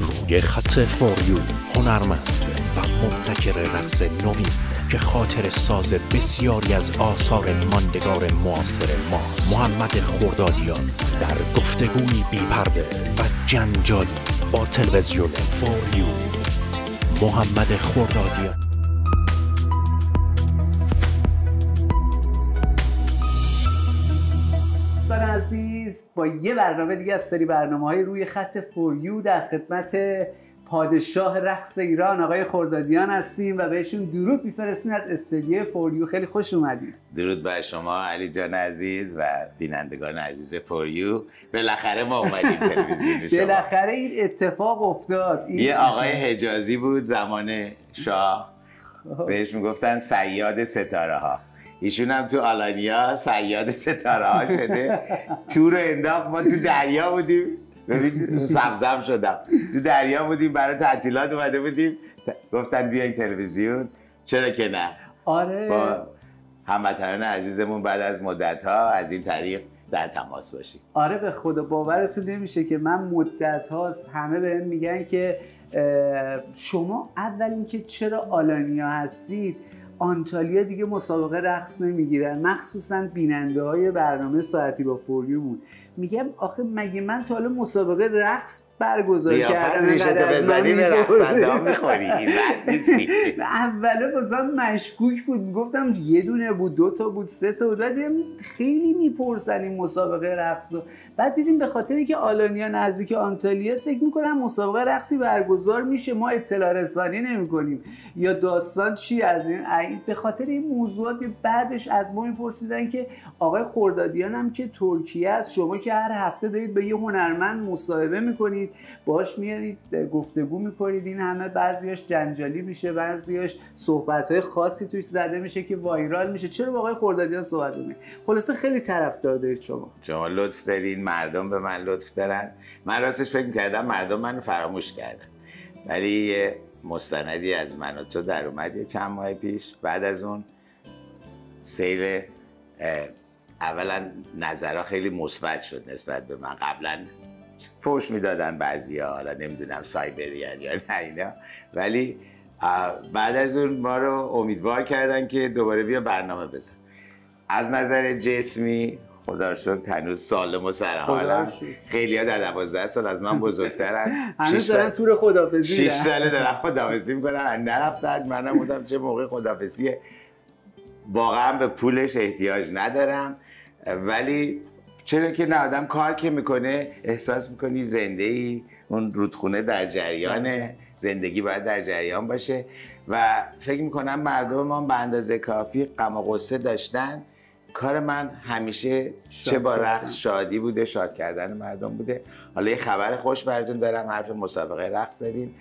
روی خط فوریو هنرمند و مبتکر رقص نوین که خاطر ساز بسیاری از آثار ماندگار معاصر ماست. محمد خردادیان در گفتگویی بی‌پرده و جنجالی با تلویزیون فوریو. محمد خردادیان. دوستان عزیز، با یه برنامه دیگه از سری برنامه‌های روی خط فوریو در خدمت پادشاه رقص ایران آقای خردادیان هستیم و بهشون درود می‌فرستیم از استودیو فوریو. خیلی خوش اومدید. درود بر شما علی جان عزیز و بینندگان عزیز فوریو. بالاخره ما اومدیم تلویزیون شما. بالاخره این اتفاق افتاد. یه آقای حجازی بود زمان شاه، بهش میگفتن صیاد ستاره ها. ایشون هم تو آلانیا صیاد ستاره ها شده. تور انداخت، ما تو دریا بودیم، ببین سبزم شدم، تو دریا بودیم، برای تعطیلات اومده بودیم، گفتن بیاین تلویزیون، چرا که نه. آره، با هموطنان عزیزمون بعد از مدت ها از این طریق در تماس باشیم. آره، به خدا باورتون نمیشه که من مدت هاست همه بهم میگن که شما اول اینکه چرا آلانیا هستید، آنتالیا دیگه مسابقه رقص نمیگیرن، مخصوصا بیننده های برنامه ساعتی با فوریو بود. میگم آخه مگه من تا حالا مسابقه رقص برگزار کردم؟ ریشتو بزنی به رقصنده ها میخوری. اوله بازم مشکوک بود، میگفتم یه دونه بود، 2 تا بود، 3 تا بود، بعد خیلی میپرسن این مسابقه رقص رو. بعد دیدیم به خاطر اینکه آلانیا نزدیک آنتالیا فکر میکنم مسابقه رقصی برگزار میشه، ما اطلاع رسانی نمیکنیم یا داستان چی از این. به خاطر این موضوعات بعدش از ما میپرسیدن که آقای خردادیان هم که ترکیه است، شما که هر هفته دارید به یه هنرمند مصاحبه میکنید، باهاش میارید گفتگو میکنید، این همه بعضیاش جنجالی میشه، بعضیاش صحبت‌های خاصی توش زده میشه که وایرال میشه، چرا با آقای خردادیان صحبت میکنید؟ خلاصه خیلی طرفدار دارید شما لطف دارین، مردم به من لطف دارن. من راستش فکر می‌کردم مردم منو فراموش کردن، ولی یه مستندی از من و تو در اومد چند ماه پیش. بعد از اون سیل اولا نظرها خیلی مثبت شد نسبت به من. قبلا فوش میدادن بعضیا، حالا نمیدونم سایبریان یا نه اینا، ولی بعد از اون ما رو امیدوار کردن که دوباره بیا برنامه بزن. از نظر جسمی خدا رو شکر هنوز سالم و سرحالم. خیلی‌ها در 12 سال از من بزرگترن. هنوز دارن تور خداحافظی 6 ساله دارن خداحافظی میکنن، نرفتن. منم بودم چه موقع خداحافظیه، واقعا به پولش احتیاج ندارم، ولی چرا که نه، آدم کار که میکنه احساس میکنی زنده ای، اون رودخونه در جریانه، زندگی باید در جریان باشه و فکر میکنم مردم ما به اندازه کافی غم و غصه داشتن. کار من همیشه چه با رقص شادی بوده، شاد کردن مردم بوده. حالا یه خبر خوش براتون دارم، حرف مسابقه رقص زدیم،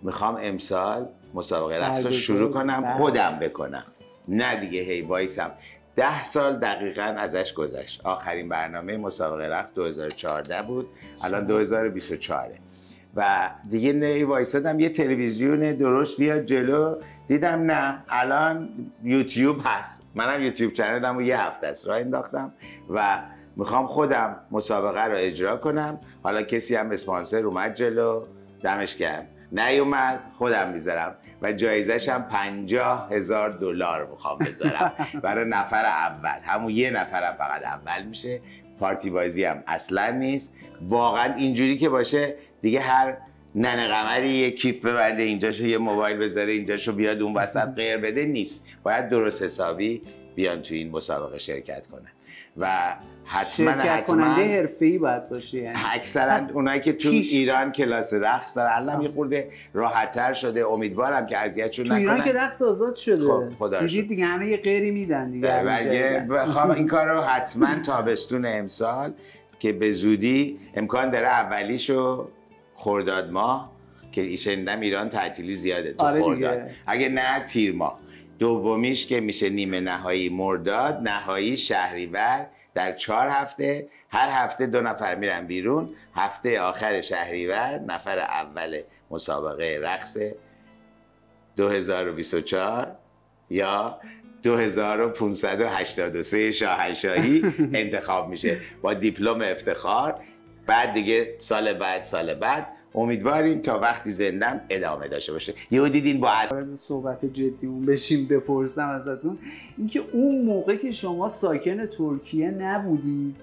میخوام امسال مسابقه رقص رو شروع کنم، خودم بکنم، نه دیگه هی وایسم. 10 سال دقیقاً ازش گذشت. آخرین برنامه مسابقه رقص 2014 بود، الان 2024 و دیگه نه وایسادم یه تلویزیون درست بیاد جلو، دیدم نه، الان یوتیوب هست. منم یوتیوب چنلمو یه هفته است راه انداختم و میخوام خودم مسابقه رو اجرا کنم. حالا کسی هم اسپانسر اومد جلو، دمش گرم، نیومد خودم میذارم و جایزش هم $50,000 میخوام بذارم برای نفر اول. همون یه نفرم فقط اول میشه. پارتی بازی هم اصلا نیست. واقعا اینجوری که باشه دیگه هر ننه قمری یه کیف ببنده اینجاشو، یه موبایل بذاره اینجاشو، بیاد اون وسط غیر بده، نیست. باید درست حسابی بیان تو این مسابقه شرکت کنن و شرکت کننده حرفه‌ای باید باشه. یعنی اکثرا اونایی که تو ایران کلاس رقص دارن الان یه خورده راحت‌تر شده. امیدوارم که اذیتشون نکنن. تو ایران که رقص آزاد شده، خب دیدید دیگه، همه یه غیری میدن دیگه. بخوام این کارو حتما تابستون امسال که به زودی امکان داره اولیشو خرداد ماه که شنیدم ایران تعطیلی زیاده تو خرداد، اگه نه تیر ماه، دومیش که میشه نیمه نهایی مرداد، نهایی شهریور در 4 هفته. هر هفته 2 نفر میرن بیرون. هفته آخر شهریور نفر اول مسابقه رقص 2024 یا 2583 شاهنشاهی انتخاب میشه با دیپلم افتخار. بعد دیگه سال بعد امیدواریم تا وقتی زندم ادامه داشته باشه. یهو دیدین با صحبت جدیمون بشیم بپرسم ازتون اینکه اون موقع که شما ساکن ترکیه نبودید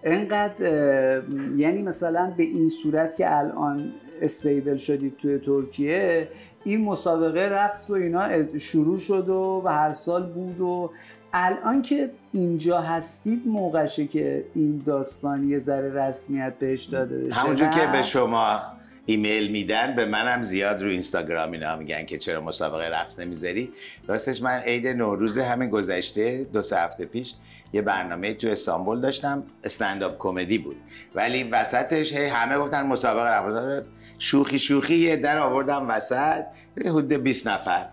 انقدر یعنی مثلا به این صورت که الان استیبل شدید توی ترکیه، این مسابقه رقص و اینا شروع شد و هر سال بود و الان که اینجا هستید موقعشه که این داستان یه ذره رسمیت بهش داده بشه. همونجور که به شما ایمیل میدن به منم زیاد رو اینستاگرام اینا میگن که چرا مسابقه رقص نمیذاری. راستش من عید نوروز همین گذشته 2-3 هفته پیش یه برنامه تو استانبول داشتم، استندآپ کمدی بود، ولی وسطش همه گفتن مسابقه رقص. شوخی یه در آوردم وسط، حدود 20 نفر،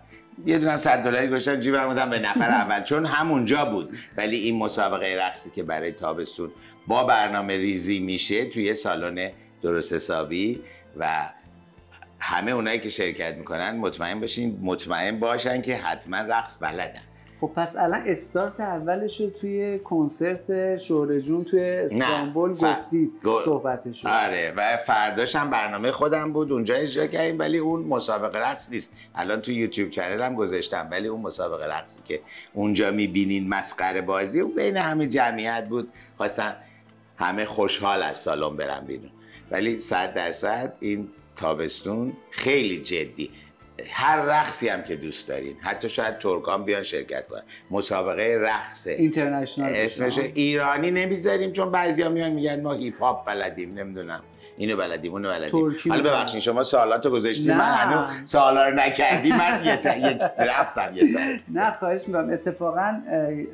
یه دونم $100 گذاشتم جیبم بودم به نفر اول چون همونجا بود. ولی این مسابقه رقصی که برای تابستون با برنامه ریزی میشه توی سالن درست حسابی و همه اونایی که شرکت میکنن مطمئن باشن که حتما رقص بلدن. خب پس الان استارت اولش رو توی کنسرت شهره جون توی استانبول گفتید صحبتش رو. آره و فرداش هم برنامه خودم بود اونجا اجرا کردیم، ولی اون مسابقه رقص نیست. الان تو یوتیوب چنل هم گذاشتم، ولی اون مسابقه رقصی که اونجا میبینین مسخره بازی اون بین همه جمعیت بود، خواستن همه خوشحال از سالن برن بیرون. ولی 100% این تابستون خیلی جدی، هر رقصی هم که دوست دارین، حتی شاید ترکان بیان شرکت کنن، مسابقه رقص اینترنشنال اسمش ایرانی نمیذاریم چون بعضیا میان میگن ما هیپ هاپ بلدیم، نمیدونم اینو بلدیم اونو بلدیم. حالا ببخشید شما سوالاتو گذاشتید من هنوز سوالا رو نکردی، من رفتم یه سر. نه خواهش میکنم. اتفاقا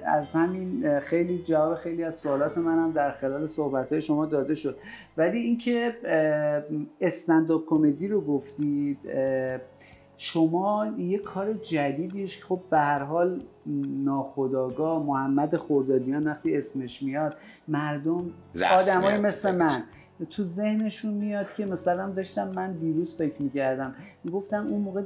از همین خیلی جواب خیلی از سوالات منم در خلال صحبت‌های شما داده شد. ولی اینکه استندآپ کمدی رو گفتید، شما یه کار جدیدیش خب به هر حال ناخودآگاه محمد خردادیان وقتی اسمش میاد مردم آدمای مثل من تو ذهنشون میاد که مثلا داشتم من دیروز فکر میکردم میگفتم اون موقع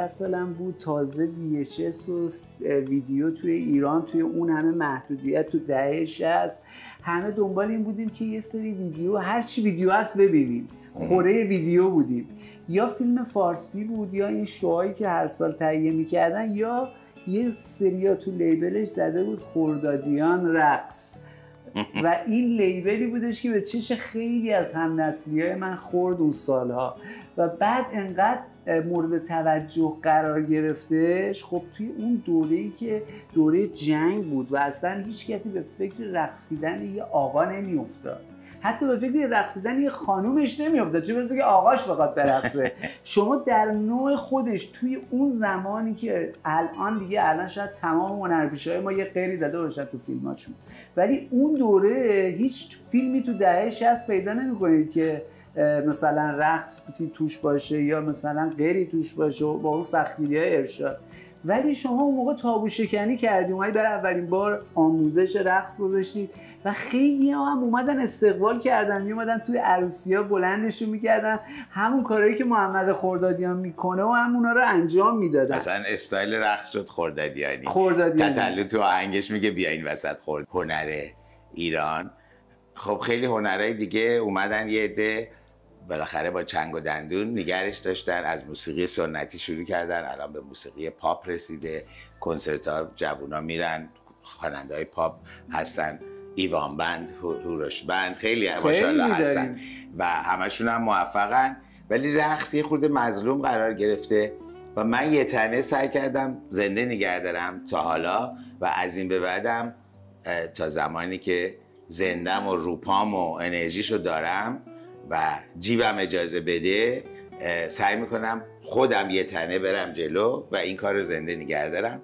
10-12 سالم بود، تازه VHS و ویدیو توی ایران توی اون همه محدودیت تو دهه 60 همه دنبال این بودیم که یه سری ویدیو هر چی ویدیو هست ببینیم، خوره ویدیو بودیم، یا فیلم فارسی بود یا این شوهایی که هر سال تهیه میکردن، یا یه سریا تو لیبلش زده بود خردادیان رقص و این لیبلی بودش که به چش خیلی از همنسلیای من خورد اون سالها و بعد انقدر مورد توجه قرار گرفتش. خب توی اون دوره‌ای که دوره جنگ بود و اصلا هیچ کسی به فکر رقصیدن یه آقا نمیافتاد، حتی به فکر رقصیدن یه خانومش نمیافتاد، چون برسه که آقاش بخواد برقصه. شما در نوع خودش توی اون زمانی که الان شاید تمام هنرپیشه‌های ما یه غیری داده باشن تو فیلماشون، ولی اون دوره هیچ فیلمی تو دهه 60 پیدا نمی‌کنید که مثلا رقص توش باشه یا مثلا غیری توش باشه با اون سختگیری‌های ارشاد. ولی شما اون موقع تابو شکنی کردی، اومدی برای اولین بار آموزش رقص گذاشتید و خیلی هم اومدن استقبال کردن، میومدن توی عروسی‌ها بلندشون میکردن، همون کارهایی که محمد خردادیان میکنه و همونا رو انجام میدادن. مثلا استایل رقص شد خردادیانی. خردادیانی تو آهنگش میگه بیاین وسط هنر ایران. خب خیلی هنرهای دیگه اومدن یه عده بالاخره با چنگ و دندون نگرش داشتن، از موسیقی سنتی شروع کردن، الان به موسیقی پاپ رسیده، کنسرت ها جوونا میرن، خواننده های پاپ هستن، ایوان بند، هوروش بند، خیلی ماشاءالله هستن و همشون هم موفقن. ولی رقص یه خورده مظلوم قرار گرفته و من یه تنه سعی کردم زنده نگه دارم تا حالا و از این به بعدم تا زمانی که زندم و روپام و انرژیشو دارم و جیبم اجازه بده سعی میکنم خودم یه تنه برم جلو و این کار رو زنده نگه دارم.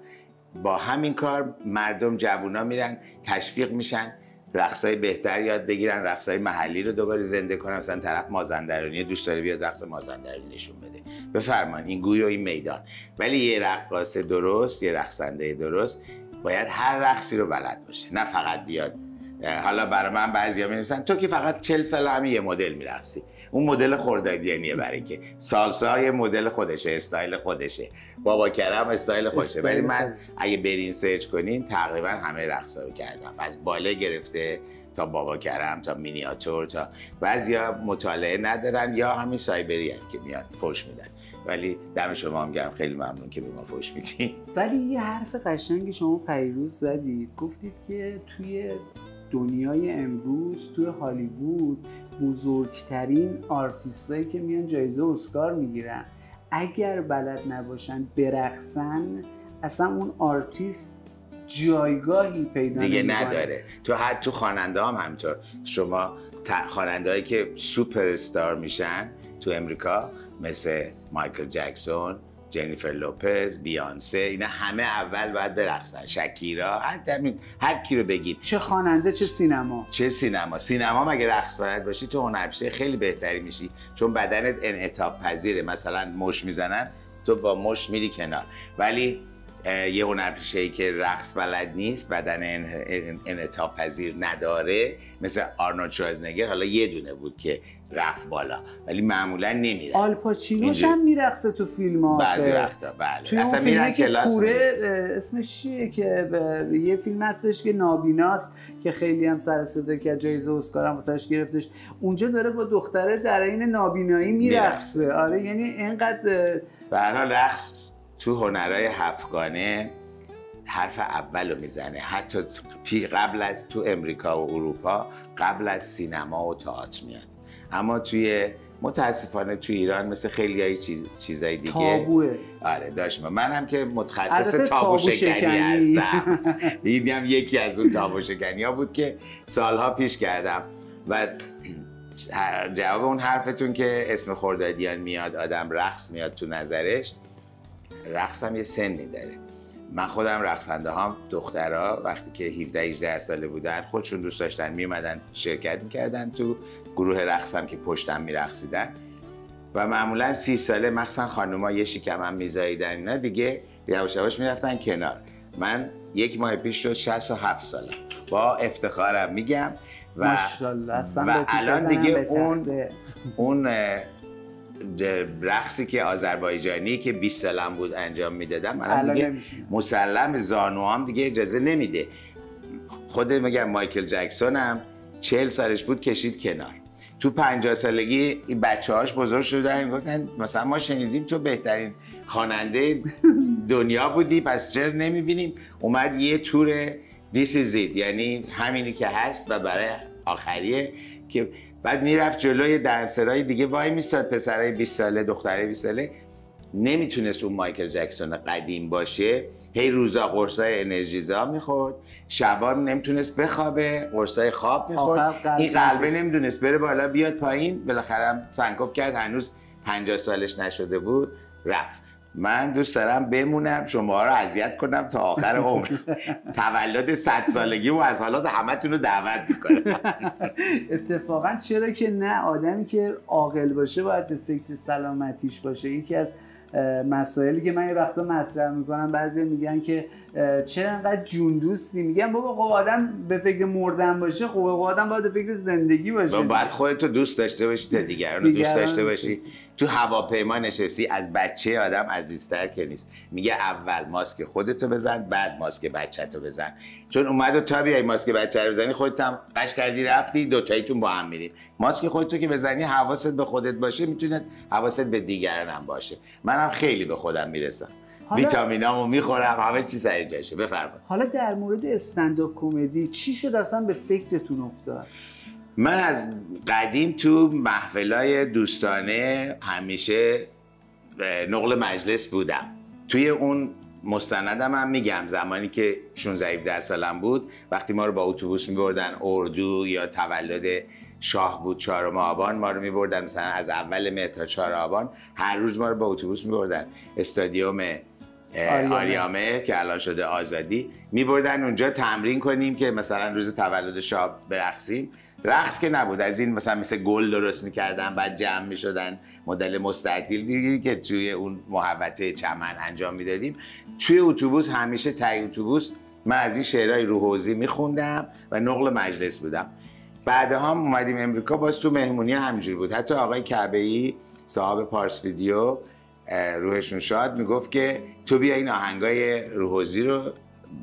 با همین کار مردم جوونا میرن تشویق میشن رقصای بهتر یاد بگیرن، رقصای محلی رو دوباره زنده کنن. مثلا طرف مازندرانی دوست داره بیاد رقص مازندرانی نشون بده، بفرمان این گوی و این میدان. ولی یه رقاص درست، یه رقصنده درست باید هر رقصی رو بلد باشه، نه فقط بیاد. حالا برای من بعضیا می‌نویسن تو که فقط 40 سال همین یه مدل می‌رقصی، اون مدل خردادیانیه، برای که سالسا یه مدل خودشه، استایل خودشه، بابا کرم استایل خودشه. ولی من اگه برین سرچ کنین تقریبا همه رقصا رو کردم، از باله گرفته تا بابا کرم، تا مینیاتور، تا بعضیا مطالعه ندارن یا همین سایبری هن که میان فوش میدن. ولی دم شما هم گرم، خیلی ممنون که به ما فوش میدین. ولی یه حرف قشنگی شما پیروز زدید، گفتید که توی دنیای امروز توی هالیوود بزرگترین آرتیستایی که میان جایزه اسکار میگیرن اگر بلد نباشن برقصن اصلا اون آرتیست جایگاهی پیدا دیگه نمی‌کنه. نداره. تو خواننده هم همینطور. شما خواننده‌هایی که سوپر استار میشن تو امریکا مثل مایکل جکسون، جنیفر لوپز، بیانسه، اینا همه اول باید برقصن. شکیرا، هر کی رو بگید. چه خواننده چه سینما. سینما مگه رقص بلد باشی تو هنرپیشه خیلی بهتری میشی، چون بدنت انعطاف پذیره. مثلا مش میزنن تو با مش میری کنار، ولی یه هنرپیشه‌ای که رقص بلد نیست، بدن انعطاف پذیر نداره، مثل آرنولد شوازنگر، حالا یه دونه بود که رفت بالا ولی معمولا نمیره. آلپاچینوش هم میرقصه تو فیلم ها بعضی وقتا. بله توی اون فیلمی که کوره اسمش چیه که یه فیلم هستش که نابیناست که خیلی هم سر صدا کرد، جایزه اسکار هم واسش گرفتش، اونجا داره با دختره در این نابینایی میرقصه. آره یعنی اینقدر به هر حال رقص تو هنرهای هفتگانه حرف اول رو میزنه. حتی قبل از تو امریکا و اروپا قبل از سینما و تئاتر میاد. اما متاسفانه تو ایران مثل خیلی های چیزای دیگه تابوه. آره داشت. منم که متخصص تابو شکنی هستم. این هم یکی از اون تابو شکنی ها بود که سالها پیش کردم. و جواب اون حرفتون که اسم خردادیان میاد آدم رقص میاد تو نظرش، رقص هم یه سنی داره. من خودم رقصنده هم دخترها وقتی که 17-18 ساله بودن خودشون دوست داشتن میومدن شرکت میکردن تو گروه رقص هم که پشتم میرقصیدن و معمولا 30 ساله مخصوصا خانوما یه شکم هم میزاییدن اینا دیگه یواش یواش میرفتن کنار. من 1 ماه پیش شد 67 سالم، با افتخارم میگم و الان دیگه اون رقصی که آذربایجانی که 20 سالم بود انجام میدادم من دیگه مسلم زانوام دیگه اجازه نمیده. خود میگم مایکل جکسون هم 40 سالش بود کشید کنار. تو 50 سالگی این بچه‌هاش بزرگ شدن گفتن مثلا ما شنیدیم تو بهترین خواننده دنیا بودی پس چرا نمیبینیم؟ اومد یه تور This is it، یعنی همینی که هست و برای آخریه که بعد میرفت جلوی دنسرهای دیگه وای میستاد، پسرای 20 ساله دخترای 20 ساله. نمیتونست اون مایکل جکسون قدیم باشه، هی روزا قرصای انرژیزا میخورد، شبا نمیتونست بخوابه، قرصای خواب میخورد، این قلبه نمیدونست بره بالا بیاد پایین، بالاخره هم سنکوب کرد، هنوز 50 سالش نشده بود رفت. من دوست دارم بمونم شما رو اذیت کنم تا آخر عمر. تولد 100 سالگی و از حالات همتون رو دعوت میکنم. اتفاقا چرا که نه، آدمی که عاقل باشه باید به فکر سلامتیش باشه. یکی از مسائلی که من یه وقتا مطرح میکنم، بعضی میگن که چرا انقدر جون دوستی، میگن بابا خب آدم به فکر مردن باشه، خب آدم باید به فکر زندگی باشه. باید خودتو دوست داشته باشی تا دیگران رو دوست داشته باشی. تو هواپیما نشستی، از بچه آدم عزیزتر که نیست. میگه اول ماسک خودتو بزن بعد ماسک بچه‌تو بزن، چون اومد و تا بیای ماسک بچه رو بزنی خودت هم قش کردی رفتی، دوتاییتون با هم میرین. ماسک خودتو که بزنی حواست به خودت باشه، میتونه حواست به دیگران هم باشه. منم خیلی به خودم میرسم، ویتامینامو میخورم، همه چی سر جاشه. بفرمایید. حالا در مورد استندآپ کمدی چی شد اصلا به فکرتون افتاد؟ من از قدیم تو محفلای دوستانه همیشه نقل مجلس بودم. توی اون مستندم هم میگم زمانی که 16-17 سالم بود، وقتی ما رو با اتوبوس میبردن اردو یا تولد شاه بود 4 آبان، ما رو میبردن مثلا از اول مهر تا 4 آبان هر روز ما رو با اتوبوس میبردن استادیوم آریامهر که الان شده آزادی، میبردن اونجا تمرین کنیم که مثلا روز تولد شاه برقصیم. رقص که نبود، از این مثل گل درست میکردن بعد جمع میشدن مدل مستطیل دیگه که توی اون محوطه چمن انجام میدادیم. توی اتوبوس همیشه تای اتوبوس من از این شعرهای روحوزی میخوندم و نقل مجلس بودم. بعدها هم اومدیم امریکا، باز تو مهمونی همینجوری بود. حتی آقای کعبه‌ای صاحب پارس ویدیو روحشون شاد میگفت که تو بیا این آهنگای روحوزی رو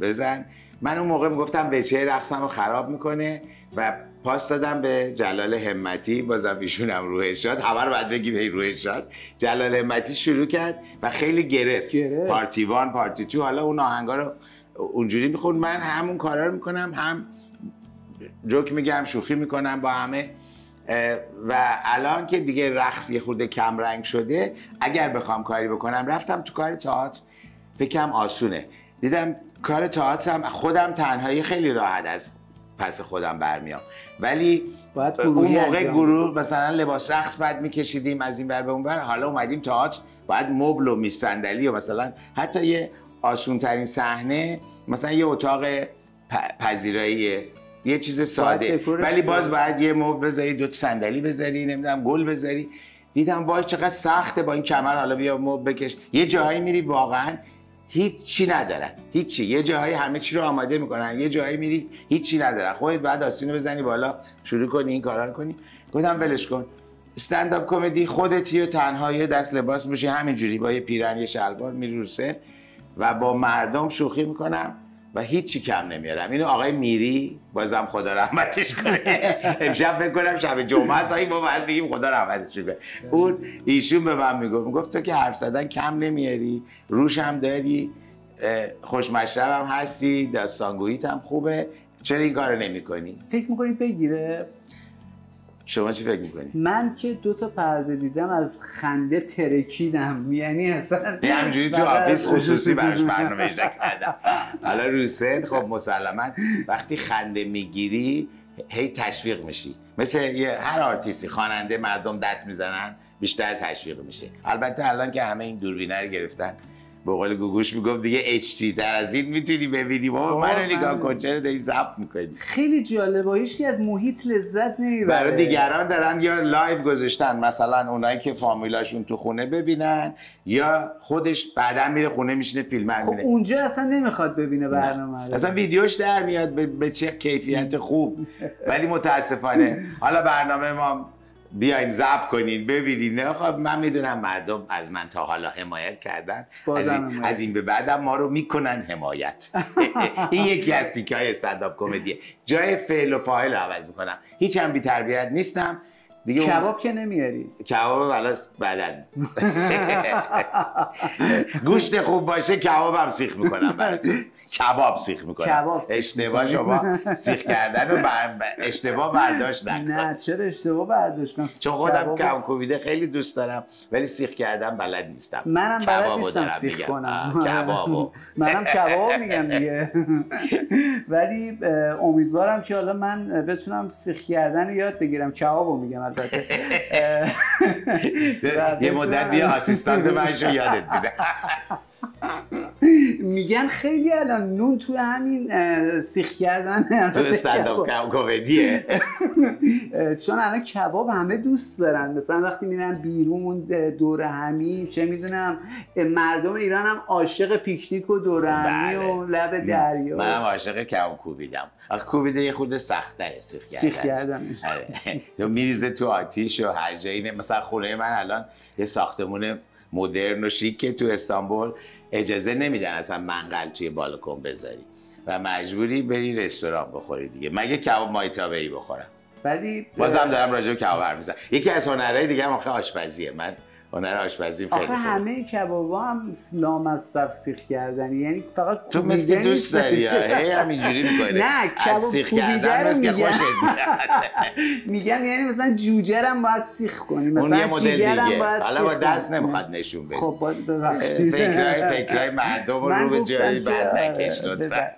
بزن من اون موقع میگفتم وجهه رقصم رو خراب میکنه و پاس دادم به جلال همتی، بازم ایشونم روح ارشاد، همه رو باید بگیم هی روح ارشاد. جلال همتی شروع کرد و خیلی گرفت. پارتی وان، پارتی تو، حالا اون آهنگا رو اونجوری میخوند. من همون کارا رو میکنم، هم جوک میگم، شوخی میکنم با همه. و الان که دیگه رقص یه خورده کم رنگ شده، اگر بخوام کاری بکنم، رفتم تو کار تئاتر، فکرم آسونه. دیدم کار تئاتر هم خودم تنهایی خیلی راحت از پس خودم برمیام، ولی اون موقع گروه مثلا لباس رقص بعد میکشیدیم از این ور به اون ور، حالا اومدیم تئاتر باید مبل و میز صندلی و مثلا حتی یه آسون ترین صحنه، مثلا یه اتاق پذیرایی، یه چیز ساده، ولی باز باید یه مبل بذاری، 2 تا صندلی بذاری، نمیدونم گل بذاری. دیدم وای چقدر سخته با این کمر، حالا بیا مبل بکش. یه جایی میری واقعا هیچی ندارن، هیچی. یه جایی همه چی رو آماده میکنن، یه جایی میری هیچی ندارن، خودت بعد آستینو بزنی بالا شروع کنی این کارا رو کنی. گفتم ولش کن، استندآپ کمدی خودتی و تنها یه دست لباس میشی همینجوری با یه پیرن یه شلوار میری رو سن و با مردم شوخی میکنم و هیچی کم نمیارم. اینو آقای میری، بازم خدا رحمتش کنه، امشب فکر کنم شب جمعه است، ما باید بگیم خدا رحمتش کنه. اون ایشون به من میگفت تو که حرف زدن کم نمیاری، روش هم داری، خوشمشرب هم هستی، داستانگوییت هم خوبه، چرا این کارو نمی‌کنی؟ فکر می‌کنی بگیره؟ شما چی فکر می‌کنی؟ من که 2 تا پرده دیدم از خنده ترکیدم، یعنی اصلا همینجوری تو آفیس خصوصی براش برنامه اجرا کردم. حالا روسن خب مسلماً وقتی خنده میگیری هی تشویق میشی، مثل هر آرتیستی، خواننده، مردم دست میزنن بیشتر تشویق میشه. البته الان که همه این دوربینه رو گرفتن، به قول گوگوش میگفت دیگه HD تر از این میتونی ببینی. بابا منو نگاه کن چرا داری ضبط میکنی. خیلی جالبه، هیچ که از محیط لذت نمیبره. برای دیگران دارن یا لایو گذاشتن، مثلا اونایی که فامیلاشون تو خونه ببینن، یا خودش بعدا میره خونه میشینه فیلم خب میبینه. اونجا اصلا نمیخواد ببینه برنامه رو، اصلا ویدیوش در میاد به چه کیفیت خوب. ولی متاسفانه حالا برنامه ما بیاین ضبط کنین ببینین. نه خب من میدونم مردم از من تا حالا حمایت کردن، از این به بعدم ما رو میکنن حمایت. این یکی از تیکه‌های استندآپ کمدیه، جای فعل و فاعل رو عوض میکنم. هیچ هم بی تربیت نیستم دیگه. کباب که نمیاری؟ کباب بلاست بدن. گوشت خوب باشه کبابم سیخ میکنم براتون. کباب سیخ میکنم. اشتباه شما سیخ کردن و اشتباه برداشت نکن. نه چرا اشتباه برداشت کنم؟ چون خودم کم کوبیده خیلی دوست دارم ولی سیخ کردن بلد نیستم. منم بلد نیستم سیخ کنم. کبابو منم کباب میگم دیگه. ولی امیدوارم که حالا من بتونم سیخ کردن یاد بگیرم. کبابو میگم. یه مدت بیا آسیستانت منشو یادت میده. میگن خیلی الان نون توی همین سیخ کردن تو استندآپ کمدیه. چون الان کباب همه دوست دارن، مثلا وقتی میرن بیرون دور همی، چه میدونم مردم ایران هم عاشق پیکنیک و دور همی و لب دریا. منم عاشق کباب کوبیدم. کوبیده یه خورده سخت‌تره سیخ کردن. تو میریزه تو آتیش و هر جایی. مثلا خونه من الان یه ساختمون مدرن و شیکه تو استانبول، اجازه نمیدن اصلا منقل توی بالکن بذاری و مجبوری بری رستوران بخوری دیگه، مگه کباب مایتابه‌ای بخورم. ولی بازم دارم راجع به کباب حرف میزنم. یکی از هنرهای دیگه هم آشپزیه. من هنر آشپزیم خیلی خوبه. همه کبابا هم لامصب سیخ کردنی، یعنی فقط تو مثل دوست داری هی همینجوری میکنه. نه کباب سیخ کردن مثل که خوشت میاد. میگم یعنی مثلا جوجه هم باید سیخ کنی، مثلا اون یه مدل دیگه. حالا با دست نمیخواد نشون بدی. خب ببخشید. فکرای مردم رو به جایی بد نکش لطفا.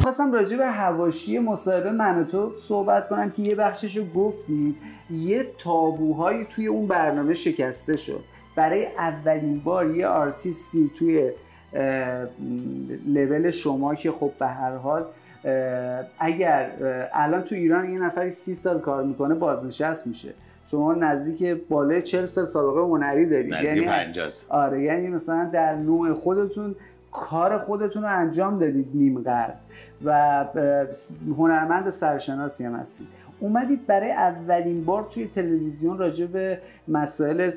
خواستم راجع به حواشی مصاحبه من و تو صحبت کنم که یه بخششو گفتید، یه تابوهایی توی اون برنامه شکسته شد. برای اولین بار یه آرتیستی توی لول شما که خب به هر حال اگر الان تو ایران یه نفری 30 سال کار میکنه بازنشست میشه، شما نزدیک بالای 40 سال سابقه هنری دارید، نزدیک 50. آره، یعنی مثلا در نوع خودتون کار خودتون رو انجام دادید نیم قرن و هنرمند سرشناسی هم هستید. اومدید برای اولین بار توی تلویزیون راجع به مسائل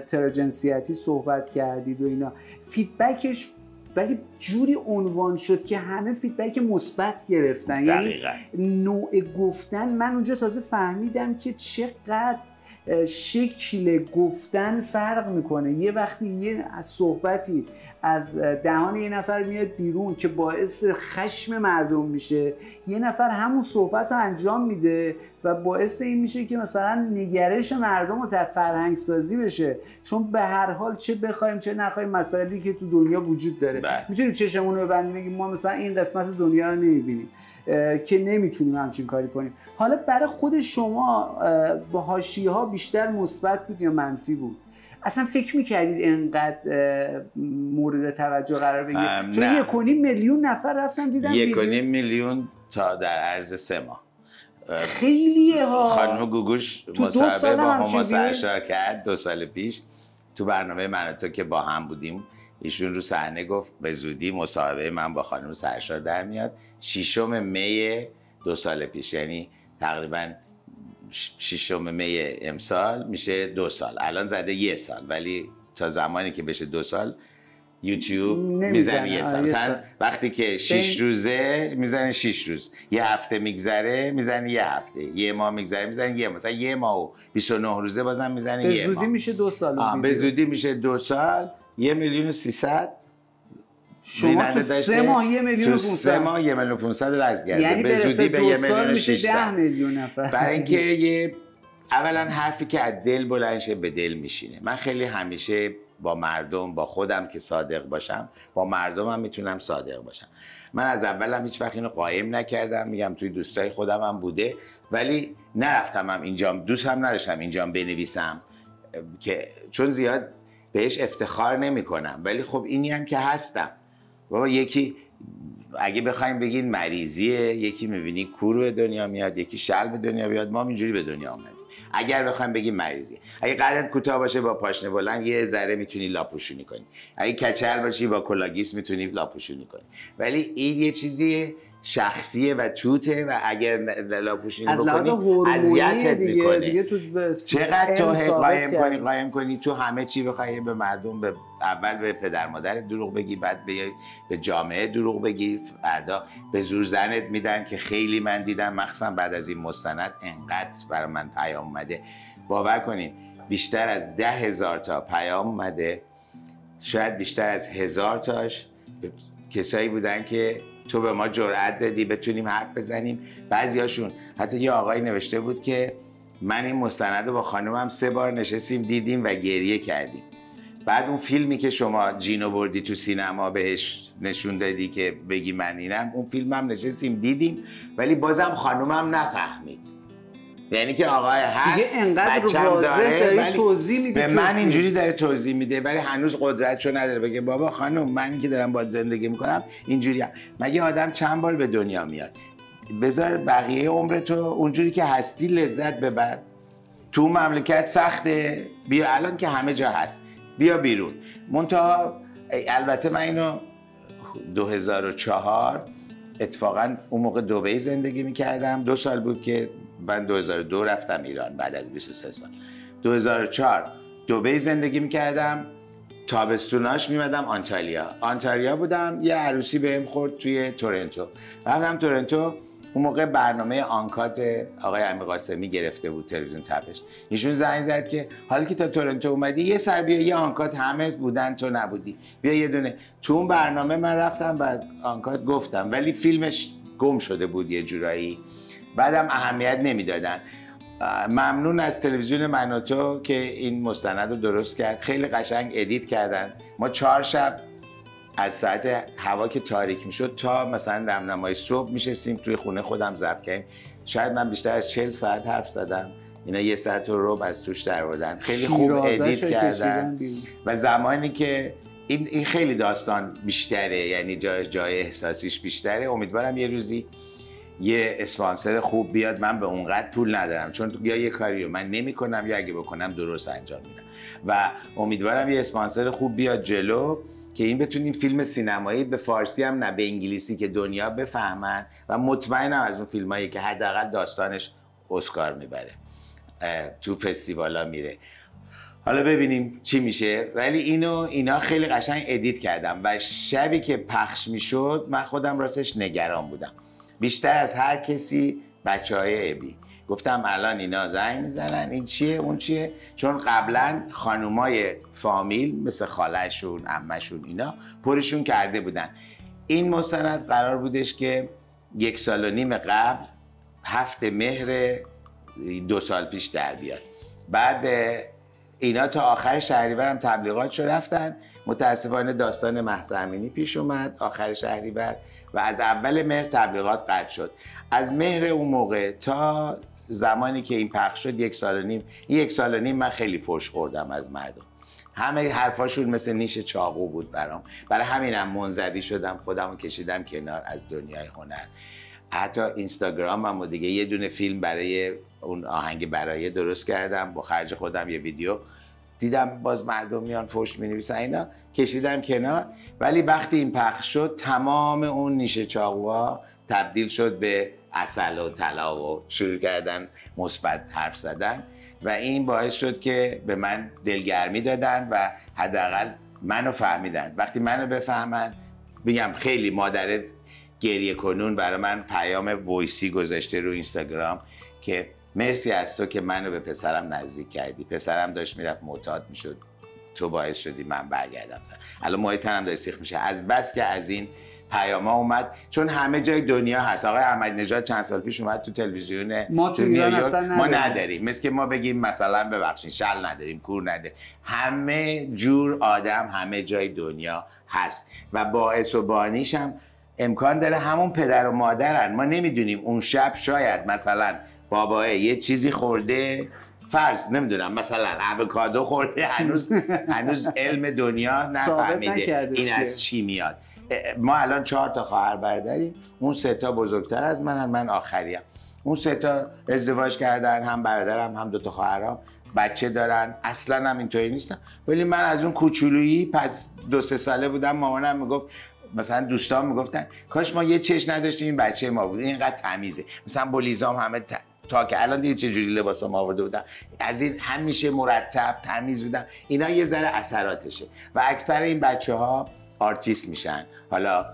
تراجنسیتی صحبت کردید و اینا. فیدبکش ولی جوری عنوان شد که همه فیدبک مثبت گرفتن. دقیقاً. یعنی نوع گفتن، من اونجا تازه فهمیدم که چقدر شکل گفتن فرق میکنه. یه وقتی یه صحبتی از دهان یه نفر میاد بیرون که باعث خشم مردم میشه، یه نفر همون صحبت رو انجام میده و باعث این میشه که مثلا نگرش مردم رو فرهنگ سازی بشه. چون به هر حال چه بخوایم چه نخوایم مسائلی که تو دنیا وجود داره، میتونیم چشمون رو ببندیم بگیم ما مثلا این قسمت دنیا رو نمیبینیم که نمیتونیم همچین کاری کنیم. حالا برای خود شما با حاشیه‌ها بیشتر مثبت بود یا منفی بود؟ اصلا فکر میکردید اینقدر مورد توجه قرار بگیره؟ چون 1.5 میلیون نفر رفتم دیدم. 1.5 میلیون تا در عرض 3 ماه. خیلیه ها. خانم گوگوش مصاحبه با هما سرشار کرد 2 سال پیش تو برنامه من و تو که با هم بودیم. ایشون رو صحنه گفت به زودی مصاحبه من با خانم سرشار در میاد. 6 می 2 سال پیش، یعنی تقریبا 6 می امسال میشه 2 سال. الان زده 1 سال، ولی تا زمانی که بشه 2 سال یوتیوب میزنه 1 سال. مثلا وقتی که 6 روزه میزنه 6 روز، یه هفته میگذره میزنه 1 هفته، 1 ماه میگذره میزنه مثلا 1 ماه و 29 روزه بازم میزنه 1 ماه. به زودی میشه 2 سال. به زودی میشه 2 سال. 1,300,000 شما تو 3 ماه 1,500,000 تو 3 ماه 1,500,000 رز گرده. یعنی به زودی به 1,600,000 10 میلیون نفر. برای اینکه اولا حرفی که از دل بلند شه به دل میشینه. من خیلی همیشه با مردم، با خودم که صادق باشم، با مردمم میتونم صادق باشم. من از اولم هیچ وقت اینو قایم نکردم، میگم توی دوستای خودم هم بوده، ولی نرفتم اینجا، دوستم نداشتم اینجا بنویسم که چون زیاد بهش افتخار نمی کنم، ولی خب اینی هم که هستم. بابا یکی اگه بخوایم بگین مریضیه، یکی میبینی کور به دنیا میاد، یکی شل به دنیا بیاد، ما اینجوری به دنیا اومدیم. اگر بخوایم بگیم مریضیه، اگه قدت کوتاه باشه با پاشنه بلند یه ذره میتونی لاپوشونی کنی، اگه کچل باشی با کلاگیس میتونی لاپوشونی کنی، ولی این یه چیزی شخصیه و توته و اگر لاپوشونی بکنی اذیتت میکنه. چقدر تو قایم کنی تو همه چی بخوای به مردم، به اول به پدر مادر دروغ بگی، بعد به جامعه دروغ بگی، فردا به زور زنت میدن که خیلی من دیدم مخصوصا بعد از این مستند انقدر برای من پیام اومده. باور کنین بیشتر از 10,000 تا پیام اومده، شاید بیشتر از 1000 تاش کسایی بودن که تو به ما جرأت دادی بتونیم حرف بزنیم. بعضیاشون حتی یه آقایی نوشته بود که من این مستند با خانومم 3 بار نشستیم دیدیم و گریه کردیم. بعد اون فیلمی که شما جینو بردی تو سینما بهش نشون دادی که بگی من اینم، اون فیلمم نشستیم دیدیم ولی بازم خانومم نفهمید. یعنی که آقای هست بچم داره ولی توضیح میده، به من اینجوری داره توضیح میده ولی هنوز قدرتشو نداره بگه بابا خانم من که دارم باهات زندگی میکنم اینجوری هم. مگه آدم چند بار به دنیا میاد؟ بذار بقیه عمرتو اونجوری که هستی لذت ببر. تو مملکت سخته، بیا الان که همه جا هست بیا بیرون. منتها البته من اینو 2004 اتفاقا اون موقع دبی زندگی میکردم، 2 سال بود که من 2002 رفتم ایران بعد از 23 سال. 2004 دبی زندگی میکردم، تابستوناش میمدم آنتالیا بودم، یه عروسی بهم خورد توی تورنتو. رفتم تورنتو، اون موقع برنامه آنکات آقای امیرقاسمی گرفته بود تلویزیون تپش. ایشون زنگ زد که حالا که تا تورنتو اومدی یه سر بیا یه آنکات، همه بودن تو نبودی، بیا یه دونه. تو اون برنامه من رفتم بعد آنکات گفتم ولی فیلمش گم شده بود یه جورایی، بعدم اهمیت نمیدادن. ممنون از تلویزیون من و تو که این مستند رو درست کرد، خیلی قشنگ ادیت کردن. ما 4 شب از ساعت هوا که تاریک میشد تا مثلا دمدمای صبح میشستیم توی خونه خودم ضبط کردیم. شاید من بیشتر از 40 ساعت حرف زدم، اینا 1 ساعت و ربع از توش در آوردن، خیلی خوب ادیت کردن. و زمانی که این خیلی داستان بیشتره، یعنی جای احساسیش بیشتره. امیدوارم یه روزی یه اسپانسر خوب بیاد، من به اونقدر پول ندارم چون یا یه کاری رو من نمی کنم یا اگه بکنم درست انجام میدم و امیدوارم یه اسپانسر خوب بیاد جلو که این بتونیم فیلم سینمایی به فارسی هم نه به انگلیسی که دنیا بفهمن و مطمئنم از اون فیلمایی که حداقل داستانش اسکار میبره تو فستیوالا میره. حالا ببینیم چی میشه. ولی اینا خیلی قشنگ ادیت کردم و شبی که پخش میشد من خودم راستش نگران بودم بیشتر از هر کسی. بچهای ابی گفتم الان اینا زنگ میزنن این چیه اون چیه، چون قبلا خانومای فامیل مثل خالهشون عمهشون اینا پرشون کرده بودن. این مستند قرار بودش که 1.5 سال قبل 7 مهر 2 سال پیش در بیاد. بعد اینا تا آخر شهریور هم تبلیغاتشو رفتن. متاسفانه داستان مهسا امینی پیش اومد آخر شهریور و از اول مهر تبلیغات قطع شد. از مهر اون موقع تا زمانی که این پخش شد 1.5 سال، 1.5 سال من خیلی فحش خوردم از مردم. همه حرفاشون مثل نیش چاقو بود برام. برای همینم منزوی شدم، خودمو کشیدم کنار از دنیای هنر. حتی اینستاگرامم و دیگه یه دونه فیلم برای اون آهنگ برایه درست کردم با خرج خودم، یه ویدیو دیدم باز مردم میان فحش می‌نویسن اینا، کشیدم کنار. ولی وقتی این پخش شد تمام اون نیش چاقوها تبدیل شد به عسل و طلا و شروع کردن مثبت حرف زدن و این باعث شد که به من دلگرمی دادن و حداقل منو فهمیدن. وقتی منو بفهمن بگم خیلی مادر گریه کنون برای من پیام وایسی گذاشته رو اینستاگرام که مرسی از تو که منو به پسرم نزدیک کردی. پسرم داشت میرفت معتاد میشد، تو باعث شدی من برگردم. الان موهای تنم داره سیخ میشه از بس که از این پیاما اومد، چون همه جای دنیا هست. آقای احمدی نژاد چند سال پیش اومد تو تلویزیون ما تو ایران اصلا ما نداریم. مثل که ما بگیم مثلا ببخشید شل نداریم، کور نداریم. همه جور آدم همه جای دنیا هست و باعث و بانیش هم امکان داره همون پدر و مادرن. ما نمیدونیم اون شب شاید مثلا باباه یه چیزی خورده، فرض نمیدونم مثلا اوکادو خورده، هنوز علم دنیا نفهمیده این از چی میاد. ما الان 4 تا خواهر برادریم، اون 3 تا بزرگتر از منن، من آخریم. اون 3 تا ازدواج کردن، هم برادرم هم 2 تا خواهرام بچه دارن. اصلا هم اینطوری نیستم. ولی من از اون کوچولویی پس 2-3 ساله بودم مامانم میگفت، مثلا دوستان میگفتن کاش ما یه چش نداشتیم این بچه ما بود، اینقدر تمیزه. مثلا بولیزام همه تا که الان دیگه چه جوری لباسام آورده بودم، از این همیشه مرتب تمیز بودم. اینا یه ذره اثراتشه و اکثر این بچه‌ها آرتیست میشن. حالا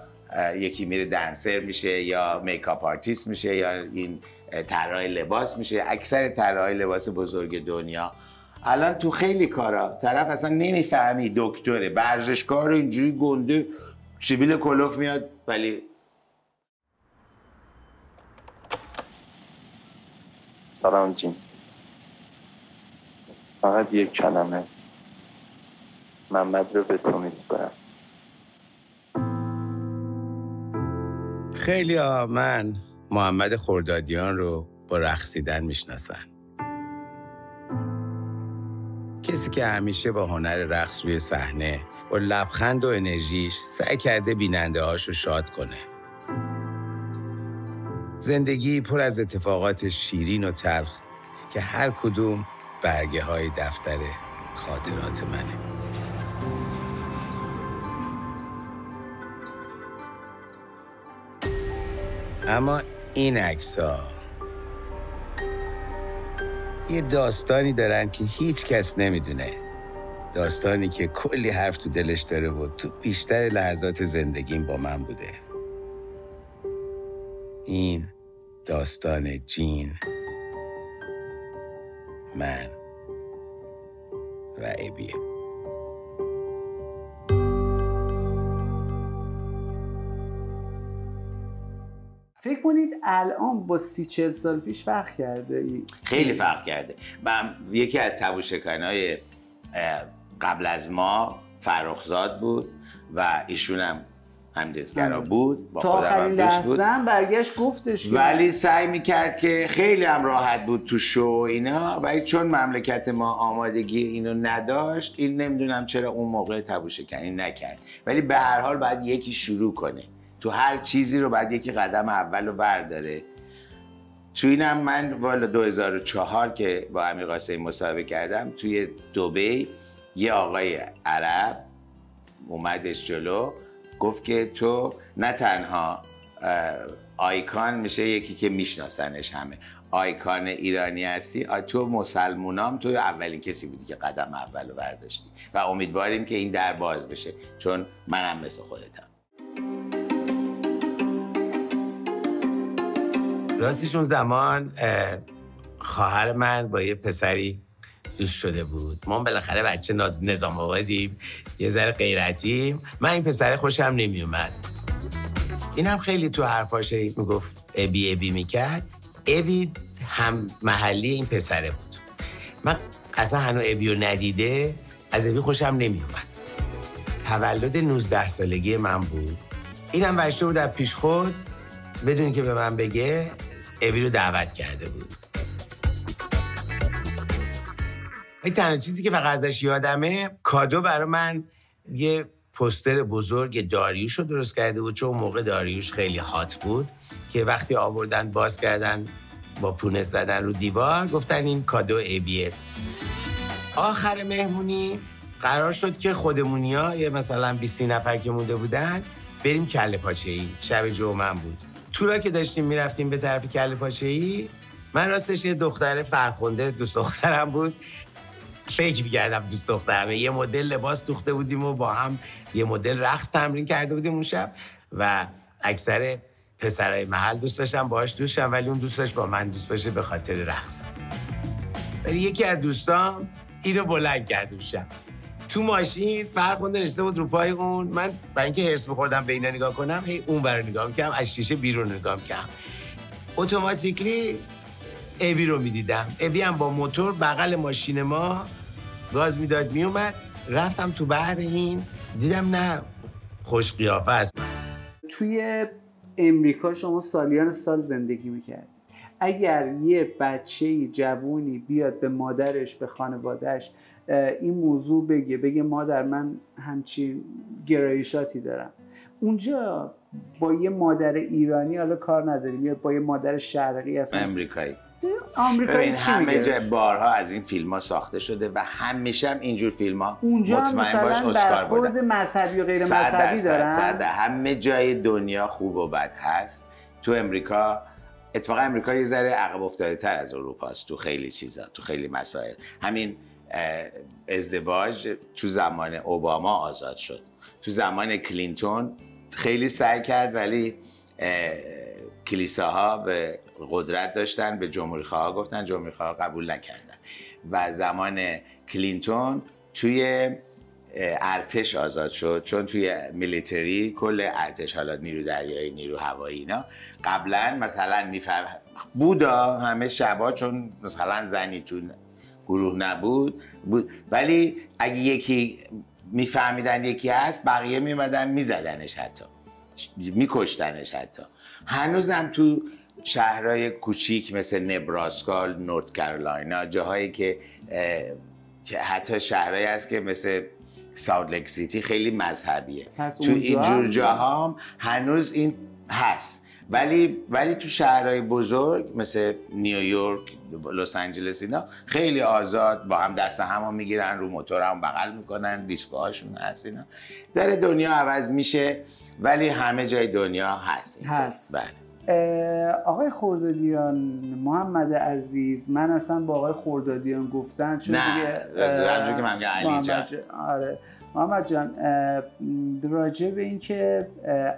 یکی میره دنسر میشه یا میکاپ آرتیست میشه یا این طراح لباس میشه. اکثر طراحای لباس بزرگ دنیا الان تو خیلی کارا طرف اصلا نمیفهمی دکتره، ورزشکار اینجوری گنده سیبیل کلوف میاد. ولی سلام جین، فقط یک کلمه محمد رو به تو میسپارم. خیلی من محمد خردادیان رو با رقصیدن میشناسن. کسی که همیشه با هنر رقص روی صحنه با لبخند و انرژیش سعی کرده بیننده هاشو شاد کنه. زندگی پر از اتفاقات شیرین و تلخ که هر کدوم برگه های دفتر خاطرات منه. اما این عکس‌ها یه داستانی دارن که هیچ کس نمیدونه. داستانی که کلی حرف تو دلش داره و تو بیشتر لحظات زندگیم با من بوده. این داستان جین، من و ابیه. فکر کنید الان با 30-40 سال پیش فرق کرده؟ خیلی فرق کرده. من یکی از تبوشکنای قبل از ما فرخزاد بود و ایشون هم همجنسگرا بود، با تا خودم آخرین هم دوست بود. لحظه برگشت گفتش ولی سعی میکرد که خیلی هم راحت بود تو شو اینا، ولی چون مملکت ما آمادگی اینو نداشت، این نمیدونم چرا اون موقع تبوشکنی نکرد. ولی به هر حال باید یکی شروع کنه. تو هر چیزی رو باید یکی قدم اول رو برداره. تو اینم من والا 2004 که با امیر قاسمی مصاحبه کردم توی دبی، یه آقای عرب اومدش جلو گفت که تو نه تنها آیکان میشه یکی که میشناسنش همه. آیکان ایرانی هستی، تو مسلمونام تو اولین کسی بودی که قدم اولو برداشتی و امیدواریم که این در باز بشه، چون منم مثل خودتم. راستش اون زمان خواهر من با یه پسری دوست شده بود. ما بالاخره بچه نظام آبادیم، یه ذره غیرتیم. من این پسر خوشم نمیومد. اینم خیلی تو حرفاش میگفت ابی ابی میکرد. ابی هم محلی این پسره بود. من اصلا هنو ابیو ندیده از ابی خوشم نمیومد. تولد 19 سالگی من بود. اینم ورشته بود از پیش خود بدون که به من بگه ابی رو دعوت کرده بود. این تنها چیزی که فقط ازش یادمه کادو برای من یه پوستر بزرگ داریوش رو درست کرده بود، چون موقع داریوش خیلی هات بود که وقتی آوردن باز کردن با پونه زدن رو دیوار گفتن این کادو ابیه. آخر مهمونی قرار شد که خودمونیا یه مثلا 20 نفر که مونده بودن بریم کله پاچه‌ای. شب جمعه بود. تو را که داشتیم میرفتیم به طرف کله پاچه‌ای، من راستش یه دختر فرخنده دوست دخترم بود، فکر می‌کردم دوست دخترمه. یه مدل لباس دوخته بودیم و با هم یه مدل رقص تمرین کرده بودیم اون شب و اکثر پسرای محل دوست داشتم باهاش دوست شم، ولی اون دوست داشت با من دوست بشه به خاطر رقص. ولی یکی از دوستام اینو بلند کرد اون شب. تو ماشین فرخنده نشسته بود رو پای اون. من برای اینکه هرس بخوردم به اینا نگاه کنم هی اون برو نگاه می‌کردم، از شیشه بیرون نگاه می‌کردم. اتوماتیکلی ابی رو میدیدم. ابی هم با موتور بغل ماشین ما گاز میداد میومد. رفتم تو بحر این دیدم نه خوش قیافه است. توی امریکا شما سالیان سال زندگی میکرد. اگر یه بچه جوونی بیاد به مادرش به خانوادهش این موضوع بگه مادر من همچین گرایشاتی دارم، اونجا با یه مادر ایرانی حالا کار نداریم یا با یه مادر شرقی هستن امریکایی ببین همه جا بارها از این فیلم ها ساخته شده و همیشه هم اینجور فیلم ها اونجا مطمئن باش هم اسکار بردن. برخورد مذهبی و غیر مذهبی دارن. همه جای دنیا خوب و بد هست. تو امریکا اتفاقا امریکا یه ذره عقب افتاده تر از اروپا است تو خیلی چیزا، تو خیلی مسائل. همین ازدواج تو زمان اوباما آزاد شد. تو زمان کلینتون خیلی سعی کرد ولی کلیساها به قدرت داشتن، به جمهوری‌خواها گفتن، جمهوری‌خواها قبول نکردن و زمان کلینتون توی ارتش آزاد شد، چون توی میلیتری کل ارتش، حالا نیرو دریایی، نیرو هوایی، اینا قبلا مثلا میفهم بودا همه شبا چون مثلا زنی تو گروه نبود ولی اگه یکی میفهمیدن یکی هست بقیه میمدن میزدنش، حتی میکشتنش. حتی هنوزم تو شهرهای کوچیک مثل نبراسکا، نورت کارولاینا، جاهایی که حتی شهرهایی هست که مثل ساوت لیک سیتی خیلی مذهبیه، تو اینجور جاها هم هنوز این هست. ولی تو شهرهای بزرگ مثل نیویورک، لس آنجلس، اینا خیلی آزاد با هم دست هم میگیرن، رو موتور هم بغل میکنن، دیسکوهاشون هست. اینا در دنیا عوض میشه ولی همه جای دنیا هست. بله. آقای خردادیان، محمد عزیز، من اصلا با آقای خردادیان گفتن چون همونجور که من میگم علی جان. آره محمد جان، راجع به این که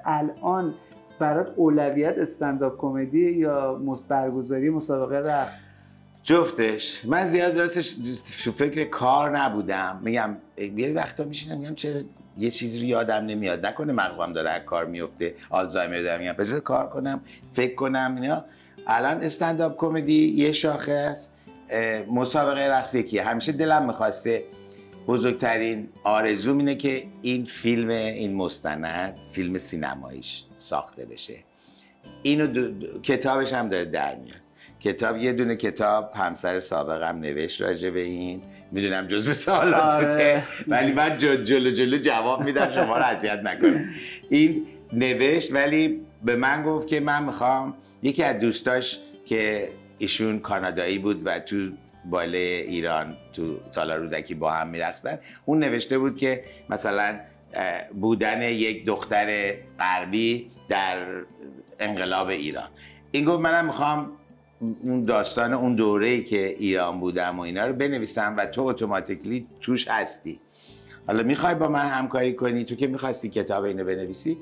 الان برات اولویت استندآپ کمدی یا برگزاری مسابقه رقص؟ جفتش. من زیاد راستش فکر کار نبودم. میگم یه وقتا میشینم میگم چرا یه چیزی رو یادم نمیاد، نکنه مغزم داره هر کار میفته، آلزایمر دارم، میگم بذار کار کنم، فکر کنم. اینا الان استندآپ کمدی یه شاخه است، مسابقه رقص یکیه. همیشه دلم میخواسته، بزرگترین آرزوم اینه که این فیلم، این مستند فیلم سینماییش ساخته بشه. اینو کتابش هم داره در میاد. کتاب، یه دونه کتاب همسر سابقم نوشت راجع به این، میدونم جزو سوالات بوده ولی من جلو جواب میدم شما رو اذیت نکنم. این نوشت ولی به من گفت که من میخوام، یکی از دوستاش که ایشون کانادایی بود و تو باله ایران تو تالار رودکی با هم میرقصدن، اون نوشته بود که مثلا بودن یک دختر غربی در انقلاب ایران. این گفت منم میخوام اون داستان اون دوره‌ای که ایران بودم و اینا رو بنویسم و تو اتوماتیکلی توش هستی. حالا میخوای با من همکاری کنی؟ تو که میخواستی کتاب اینو بنویسی.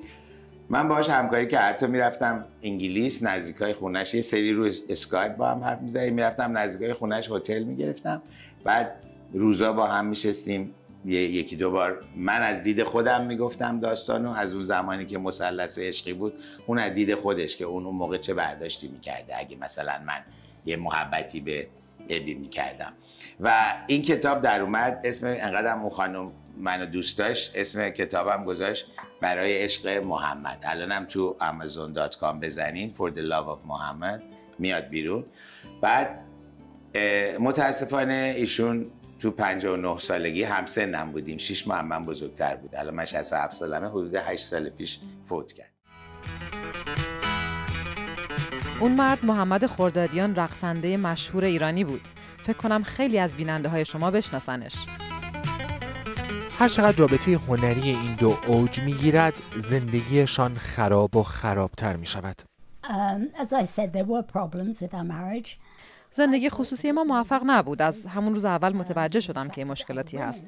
من باهاش همکاری که حتی میرفتم انگلیس نزدیکای خونش، یه سری رو اسکایپ با هم حرف می‌زدیم، میرفتم نزدیکای خونش هتل میگرفتم، بعد روزا با هم میشستیم یکی دو بار من از دید خودم میگفتم داستانو، از اون زمانی که مثلث عشقی بود اون از دید خودش که اون موقع چه برداشتی میکرده اگه مثلا من یه محبتی به ابی میکردم. و این کتاب در اومد، اسم انقدرم اون خانم منو دوست داشت اسم کتابم گذاشت برای عشق محمد. الانم تو amazon.com بزنین For the Love of Muhammad میاد بیرون. بعد متاسفانه ایشون تو 59 سالگی همسنم بودیم، 6 ماه من بزرگتر بود، الان من 67 سالمه، حدود 8 سال پیش فوت کرد. اون مرد محمد خردادیان رقصنده مشهور ایرانی بود. فکر کنم خیلی از بیننده های شما بشناسنش. هر چقدر رابطه هنری این دو اوج میگیرد، زندگیشان خراب و خرابتر می شود. As I said, there were problems with our marriage. زندگی خصوصی ما موفق نبود. از همون روز اول متوجه شدم که مشکلاتی هست.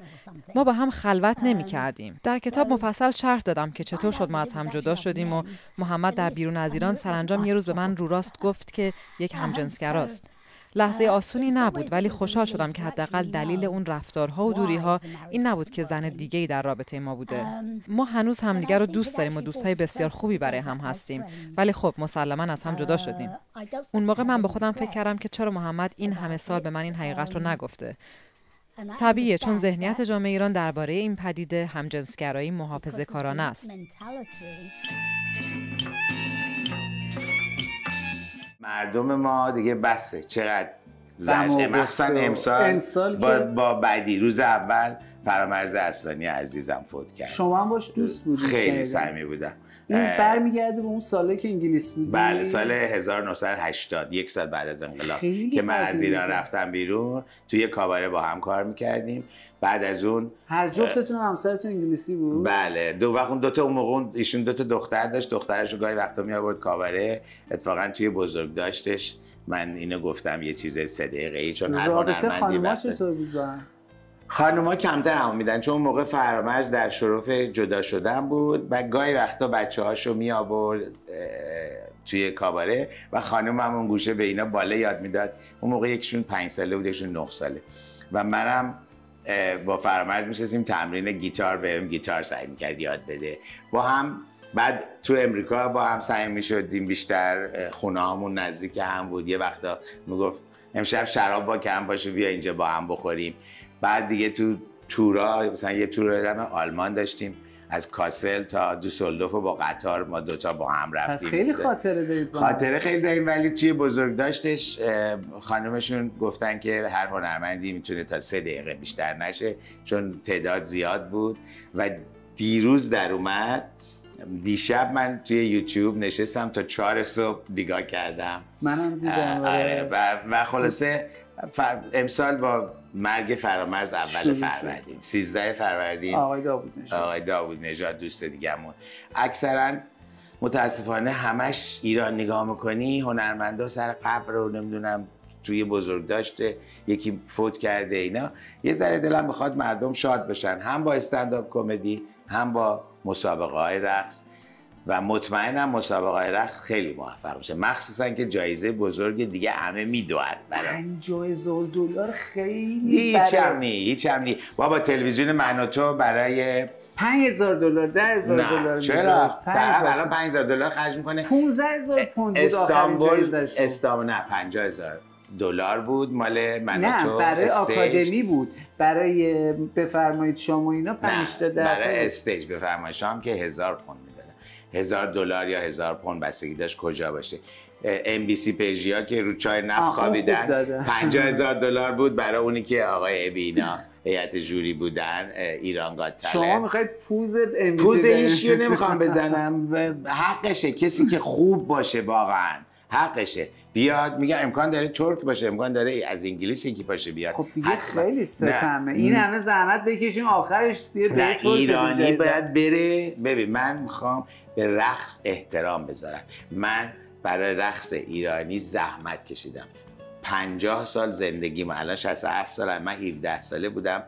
ما با هم خلوت نمی کردیم. در کتاب مفصل شرح دادم که چطور شد ما از هم جدا شدیم و محمد در بیرون از ایران سرانجام یه روز به من رو راست گفت که یک همجنسگراست. لحظه آسونی نبود، ولی خوشحال شدم که حداقل دلیل اون رفتارها و دوریها این نبود که زن دیگه‌ای در رابطه ما بوده. ما هنوز همدیگر رو دوست داریم و دوستای بسیار خوبی برای هم هستیم، ولی خب مسلماً از هم جدا شدیم. اون موقع من به خودم فکر کردم که چرا محمد این همه سال به من این حقیقت رو نگفته. طبیعیه، چون ذهنیت جامعه ایران درباره این پدیده همجنسگرایی محافظه‌کارانه است. مردم ما دیگه بسه چقدر مخصوصا امسال با بعدی روز اول فرامرز اصلانی عزیزم فوت کرد. شما هم باش دوست بودید؟ خیلی صمیمی بودم. این برمیگرده به اون سالی که انگلیس بودی؟ بله، سال 1980، یک سال بعد از انقلاب که من از ایران رفتم بیرون، توی کاباره با هم کار میکردیم. بعد از اون هر جفتتون همسرتون انگلیسی بود؟ بله، اون موقع ایشون 2 تا دختر داشت، دخترش رو گاهی وقتا می آورد کاباره. اتفاقا توی بزرگداشتش من اینو گفتم یه چیز 3 دقیقه‌ای، چون هر رابطه خانوما چطور بود؟ خانوما کمتر هم میدن، چون موقع فرامرز در شرف جدا شدن بود و گاهی وقتا بچه‌هاشو می آورد توی کاباره و خانم هم اون گوشه به اینا باله یاد میداد. اون موقع یکیشون 5 ساله بود، یکیشون 9 ساله و منم با فرامرز میشستیم تمرین گیتار، بهم گیتار سعی میکرد یاد بده با هم. بعد تو امریکا با هم سعی میشدیم، بیشتر خونه هامون نزدیک هم بود. یه وقتا میگفت امشب شراب با کم باشه بیا اینجا با هم بخوریم. بعد دیگه تو تورا، مثلا یه تور دادم آلمان داشتیم، از کاسل تا دوسلدورف با قطار ما 2 تا با هم رفتیم. پس خیلی خاطره دارید؟ خاطره خیلی داریم، ولی توی بزرگداشتش خانمشون گفتن که هر هنرمندی میتونه تا 3 دقیقه بیشتر نشه، چون تعداد زیاد بود. و دیروز در اومد، دیشب من توی یوتیوب نشستم تا 4 صبح نگاه کردم. منم دیدم. آره و خلاصه امسال با مرگ فرامرز اول فروردین، 13 فروردین، آقای داوود نژاد دوست دیگه‌مون. اکثرا متاسفانه همش ایران نگاه میکنی هنرمندا سر قبر رو نمیدونم توی بزرگداشت یکی فوت کرده اینا. یه ذره دلم میخواد مردم شاد بشن، هم با استندآپ کمدی هم با مسابقه‌های رقص، و مطمئنم مسابقه‌های رقص خیلی موفق میشه، مخصوصا که جایزه بزرگ دیگه همه میدوئن. 50,000 دلار خیلی هیچ هم نی. بابا تلویزیون من و تو برای 5,000 دلار 10,000 دلار چرا؟ طرف الان 5,000 دلار خرج میکنه. 15,000 پوند استانبول نه 50,000 دلار بود مال من و تو. نه برای آکادمی بود، برای بفرمایید شام و اینا 5 تا 10 برای استیج بفرمایید شام که 1000 پوند میدادن، 1000 دلار یا 1000 پوند بستگی داشت کجا باشه. MBC پیجیا که رو چای نفت خوابیدن 50,000 دلار بود برای اونی که آقای ابینا هیئت جوری بودن ایران گات تالنت. شما میخواید پوز هیچیو نمیخوام بزنم، حقشه کسی که خوب باشه واقعا حقشه بیاد. میگم امکان داره ترک باشه، امکان داره از انگلیس یکی باشه بیاد. خب دیگه خیلی ستمه این همه زحمت بکشیم آخرش بیاد نه ایرانی باید بره. ببین من میخوام به رقص احترام بذارم. من برای رقص ایرانی زحمت کشیدم 50 سال زندگیم، الان 67 سالم، من 17 ساله بودم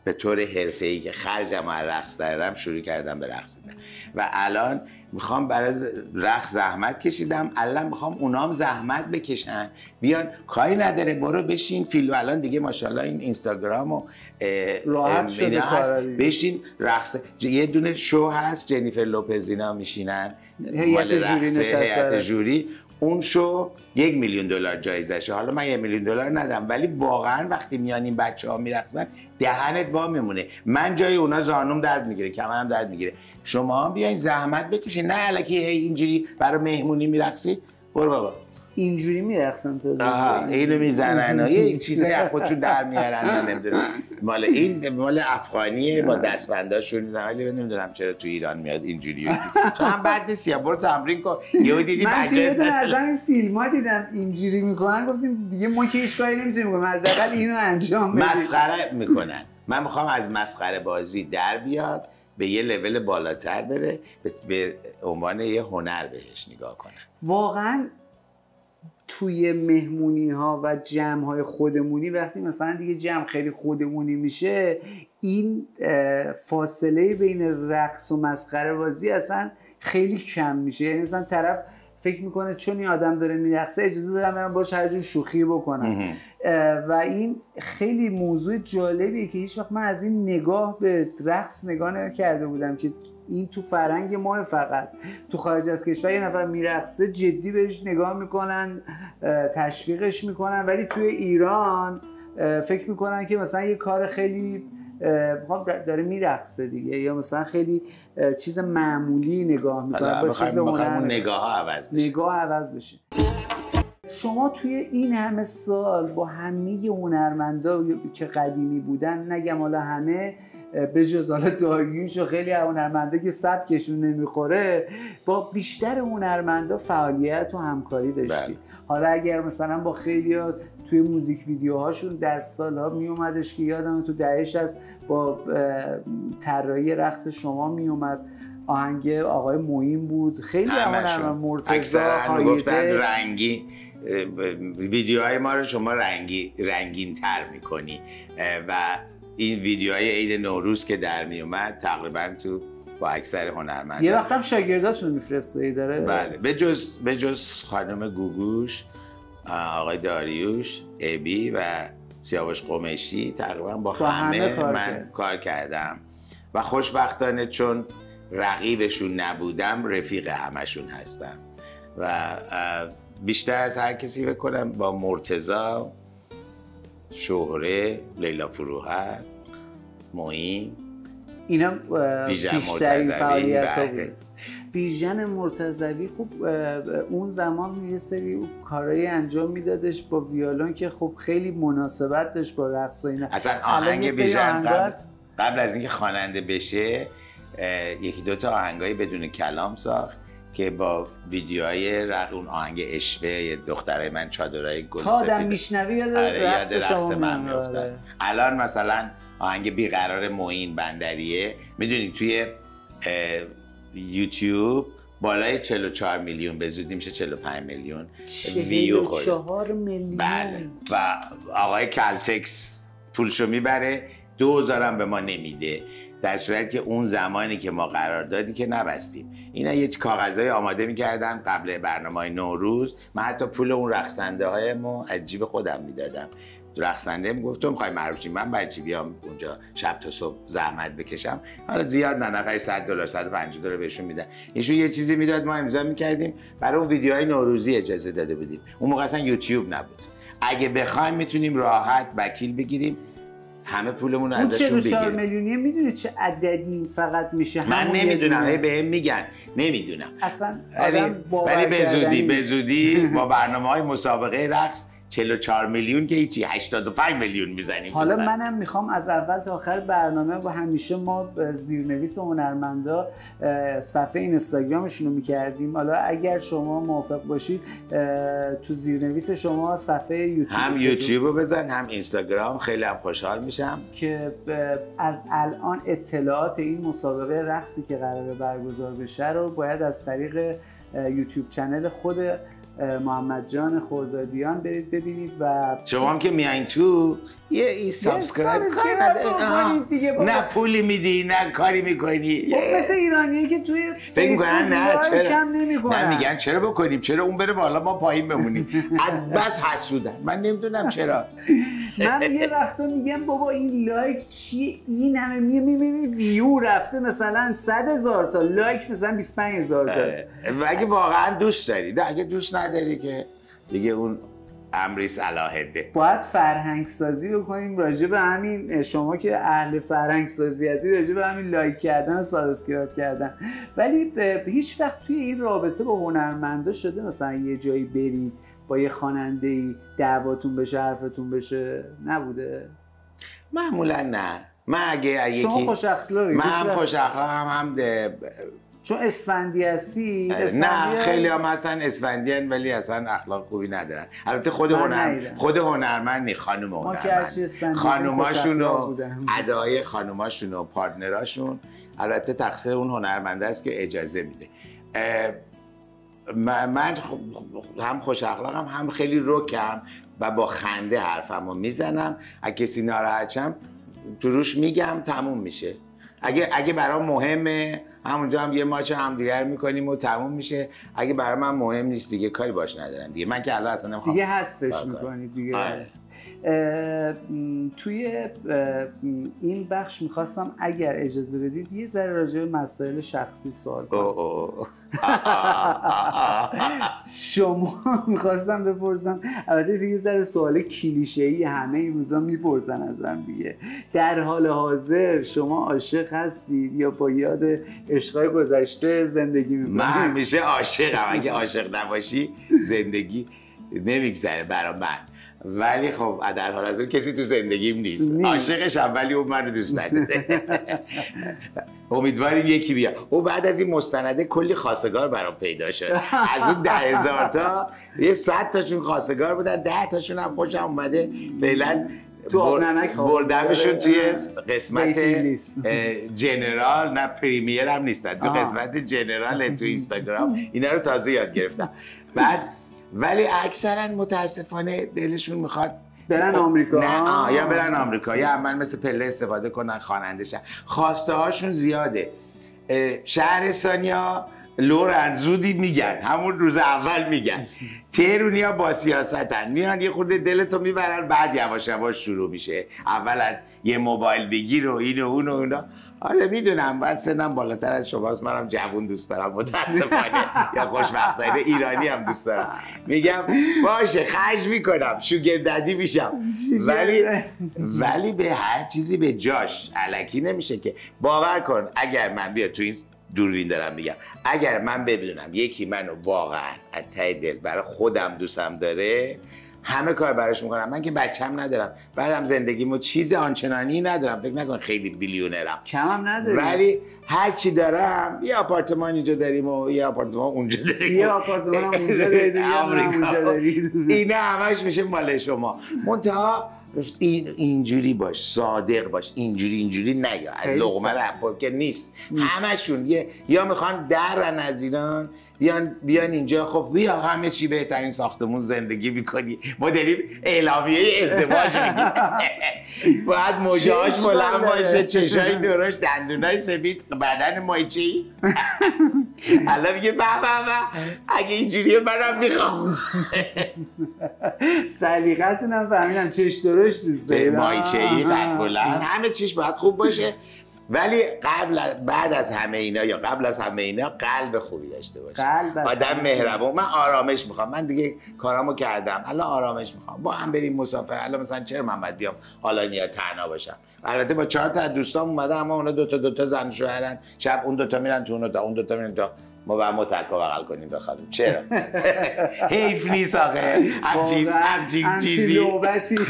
به طور حرفه‌ای که خرجم از رقص دارم شروع کردم به رقصیدن و الان میخوام برای رقص زحمت کشیدم، الان میخوام اونام زحمت بکشن بیان. کاری نداره برو بشین فیلم، الان دیگه ماشاءالله این اینستاگرام و راحت شده هست، بشین رقص. یه دونه شو هست جنیفر لوپز اینا میشینن هیئت جوری، اون شو $1 میلیون جایزشه. حالا من $1 میلیون ندم ولی واقعا وقتی میان این بچه‌ها میرقصن دهنت وا میمونه. من جای اونا زانوم درد میگیره، کمرم درد میگیره. شما بیاین زحمت بکشین، نه الکی اینجوری برای مهمونی میرقصی. برو بابا اینجوری میرقصن تو اینو میزنن یه چیزایی از خودشون در میارن. من نمیدونم مال افغانیه با دستبنداشون، ولی نمیدونم چرا تو ایران میاد اینجوری. تو هم بد نیستی، برو تمرین کن. یهو دیدی من توی از این فیلم‌ها دیدم اینجوری میکنن، گفتیم دیگه ما که هیچ کاری نمیتونیم کنیم، حداقل اینو انجام بدیم. مسخره میکنن. من میخوام از مسخره بازی در بیاد به یه لول بالاتر بره، به عنوان یه هنر بهش نگاه کنن. واقعا توی مهمونی ها و جمع های خودمونی وقتی مثلا دیگه جمع خیلی خودمونی میشه، این فاصله بین رقص و مسخره بازی اصلا خیلی کم میشه. یعنی مثلا طرف فکر میکنه چون این آدم داره میرقصه اجازه دارم برم باش هر جور شوخی بکنم و این خیلی موضوع جالبیه که هیچ وقت من از این نگاه به رقص نگاه نکرده بودم که این تو فرهنگ ما فقط تو خارج از کشور یه نفر میرقصه جدی بهش نگاه میکنن، تشویقش میکنن، ولی توی ایران فکر میکنن که مثلا یه کار خیلی داره میرقصه دیگه، یا مثلا خیلی چیز معمولی نگاه میکنن. بخوایم نگاه عوض بشه. شما توی این همه سال با همه هنرمندا که قدیمی بودن، نگم حالا همه به جز حالا داریوش و خیلی هنرمندا که سبکشون نمیخوره، با بیشتر هنرمندا فعالیت و همکاری داشتید. حالا اگر مثلا با خیلی‌ها توی موزیک ویدیوهاشون در سالها میومدش که یادم تو دهش است با طراحی رقص شما میومد، آهنگ آقای معین بود، خیلی هنرمند مرتضی اکثرا گفتن رنگی ویدیوهای ما رو شما رنگین تر میکنی و این ویدیوهای عید نوروز که در میومد تقریبا تو با اکثر هنرمندان یه وقت هم شاگرداتون میفرسته داره. بله به جز خانم گوگوش، آقای داریوش، ابی و سیاوش قمیشی تقریبا با همه من کار کردم و خوشبختانه چون رقیبشون نبودم رفیق همشون هستم و بیشتر از هر کسی بکنم با مرتضی، شهره، لیلا فروهر، معین، اینا بیشترین فعالیت‌ها بود. بیژن مرتضوی خب اون زمان یه سری کارهای انجام میدادش با ویولون که خب خیلی مناسبت داشت با رقص و اینا. اصلا آهنگ بیژن قبل از اینکه خواننده بشه یکی دوتا آهنگای بدون کلام ساخت که با ویدیوهای اون آهنگ اشوه دخترای من چادرای گل سفید تا آدم میشنوی یاد رقص من میافتاد. الان مثلا آهنگ بیقرار معین بندریه میدونید توی یوتیوب بالای 44 میلیون به زودی میشه 45 میلیون ویو خورده. 44 میلیون. بله و آقای کلتکس پولشو میبره 2000 هم به ما نمیده، در صورتی که اون زمانی که ما قراردادی که نبستیم اینا یه کاغذهای آماده میکردن قبل برنامه نوروز. من حتی پول اون رقصنده های ما از جیب خودم میدادم. رقصنده میگفت تو میخوای معروف شی، من برای چی بیام اونجا شب تا صبح زحمت بکشم؟ حالا زیاد نه، نفری $100 $150 بهشون میدن. ایشون یه چیزی میداد ما امضا میکردیم، برای اون ویدیوهای نوروزی اجازه داده بودیم. اون موقع اصلا یوتیوب نبود. اگه بخوایم میتونیم راحت وکیل بگیریم همه پولمون رو ازشون بگیریم. 44 میلیونیه میدونید چه عددی فقط میشه؟ من نمیدونم، بهم میگن نمیدونم اصلا. ولی به زودی با برنامه‌های مسابقه رقص 44 میلیون که هیچی 85 میلیون میزنیم. حالا منم میخوام از اول تا آخر برنامه و همیشه ما زیرنویس هنرمندا صفحه اینستاگرامشون رو میکردیم، حالا اگر شما موافق باشید تو زیرنویس شما صفحه یوتیوب هم یوتیوب رو بزن هم اینستاگرام، خیلی هم خوشحال میشم که از الان اطلاعات این مسابقه رقصی که قراره برگزار بشه رو باید از طریق یوتیوب چنل خود محمد جان خردادیان برید ببینید و شما هم که میایین تو یه سابسکرایب کنید دیگه. نه پولی میدی نه کاری میکنی، مثل ایرانیه که توی فیسبوک نه چرا کم نمیکنن. نه میگن چرا بکنیم، چرا اون بره بالا ما پایین بمونیم. از بس حسودن، من نمیدونم چرا. من یه وقتا میگم بابا این لایک چیه، این همه میبینی ویو رفته مثلا 100,000 تا، لایک مثلا 25,000 تا. اگه واقعا دوست داری، نه اگه دوست نداری که دیگه اون امریس علاهده. باید فرهنگ سازی بکنیم راجع به همین، شما که اهل فرهنگ سازی هستی، راجع به همین لایک کردن و سابسکرایب کردن. ولی هیچ وقت توی این رابطه با هنرمندا شده مثلا یه جایی برید با یه خواننده‌ای دعواتون بشه، حرفتون بشه؟ نبوده؟ معمولا نه. من اگه یکی شما خوش اخلاقی؟ من هم خوش اخلاقم، هم چون اسفندی هستی؟ نه خیلی هم اصلا اسفندیان ولی اصلا اخلاق خوبی ندارن. البته خود هنرمند خانم هنرمند، خانوماشون و ادای خانوماشون و پارتنراشون البته تقصیر اون هنرمنده است که اجازه میده. من هم خوش اخلاقم، هم خیلی رکم و با خنده حرفمو میزنم. اگه کسی ناراحت شم تو روش میگم، تموم میشه. اگه برام مهمه همونجا هم یه ماچ هم دیگر میکنیم و تموم میشه. اگه برای من مهم نیست دیگه کاری باش ندارم دیگه. من که الان اصلا نمیخوام دیگه حذفش میکنید دیگه. آره. توی این بخش میخواستم اگر اجازه بدید یه ذره راجع به مسائل شخصی سوال کنم. شما میخواستم بپرسم، البته یه ذره سوال کلیشه‌ای همه این روزا میپرسن ازم دیگه، در حال حاضر شما عاشق هستید یا با یاد عشقای گذشته زندگی میکنید؟ من همیشه عاشقم. اگه عاشق نباشی زندگی نمیگذره برای من. ولی خب در حال حاضر کسی تو زندگیم نیست. عاشقشم ولی اون منو دوست نداره. امیدواریم یکی بیا. او بعد از این مستنده کلی خواستگار برام پیدا شد. از اون 10,000 تا یه 100 تاشون خواستگار بودن، 10 تاشون هم خوشم اومده. فعلا بردمشون توی قسمت جنرال، نه پریمیر هم نیستن، تو قسمت جنرال تو اینستاگرام. اینا رو تازه یاد گرفتم. بعد ولی اکثرا متاسفانه دلشون میخواد برن آمریکا. نه یا برن آمریکا یا من مثل پله استفاده کنن خواننده شن. خواسته هاشون زیاده. شهرستانیا لورن زودی میگن، همون روز اول میگن. تهرونیا با سیاستن، میان یه خورده دلتو میبرن، بعد یواش یواش شروع میشه. اول از یه موبایل بگیر و این و اون و اونا. آره میدونم من سنم بالاتر از شماست، منم جوون دوست دارم متاسفانه یا خوشبختانه ایرانی هم دوست دارم. میگم باشه خرج میکنم، شوگر ددی میشم، ولی به هر چیزی به جاش. الکی نمیشه که. باور کن اگر من بیا تو این دوربین دارم میگم، اگر من بدونم یکی منو واقعا از ته دل برای خودم دوستم داره، همه کار براش میکنم. من که بچه‌م ندارم، بعدم زندگیمو چیز آنچنانی ندارم، فکر نکن خیلی بیلیونرم، کمم نداری، ولی هر چی دارم یه آپارتمان اینجا داریم و یه آپارتمان اونجا داریم، یه آپارتمان اونجا داریم، اینا همش میشه مال شما. منتها اینجوری باش، صادق باش، اینجوری نیا، از لقمه رپور که نیست. همشون یا میخوان درن از ایران بیان اینجا. خب بیا همه چی بهترین ساختمون زندگی میکنی، ما داریم اعلامیه ازدواج میگیم. باید موجهاش بلند باشه، چشای درشت، دندونای سفید، بدن مایچه‌ای. الان میگه به اگه اینجوریه منم میخوام. سلیقتون هم فهمیدم، چش درشت دوست داری، مایچه‌ای، قد بلند، همه چیش باید خوب باشه. ولی بعد از همه اینا یا قبل از همه اینا قلب خوبی داشته باشه، آدم مهربون. من آرامش میخوام، من دیگه کارامو کردم، الان آرامش میخوام. با هم بریم مسافر. الان مثلا چرا من باید بیام آلانیا تنها باشم؟ البته با 4 تا دوستام اومدم، اما اونا دو تا زن شوهرن، شب اون 2 تا میرن تو اون 2 تا، اون 2 تا میرن تو. ما باید متکا بغل کنیم بخوابیم. چرا؟ حیف نیست آخه همچین چیزی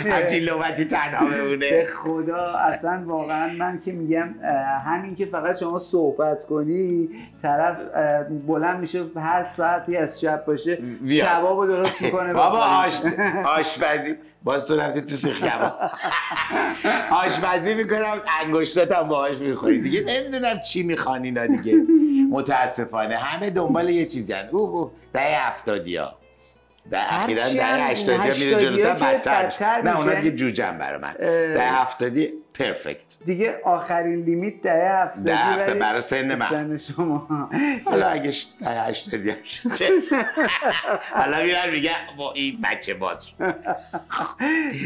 همچین لعبتی تنها بمونه. به خدا اصلا واقعا من که میگم همین که فقط شما صحبت کنی طرف بلند میشه هر ساعتی از شب باشه کبابو درست میکنه. بابا آشپزی باز تو رفتی تو سیخ کباب. آشپزی میکنم انگشتاتم باهاش میخوری دیگه. نمیدونم چی میخوان اینا دیگه. متاسفانه همه دنبال یه چیزی هن. دهه 70ها اخیراً دهه 80 میره جلوتر بدتر. نه اونا دیگه جوجن برای من. دهه 70 پرفکت دیگه. آخرین لیمیت دهه 70 برای سن من. سن شما. حالا اگه دهه 80 حالا میرن میگه این بچه باز شد.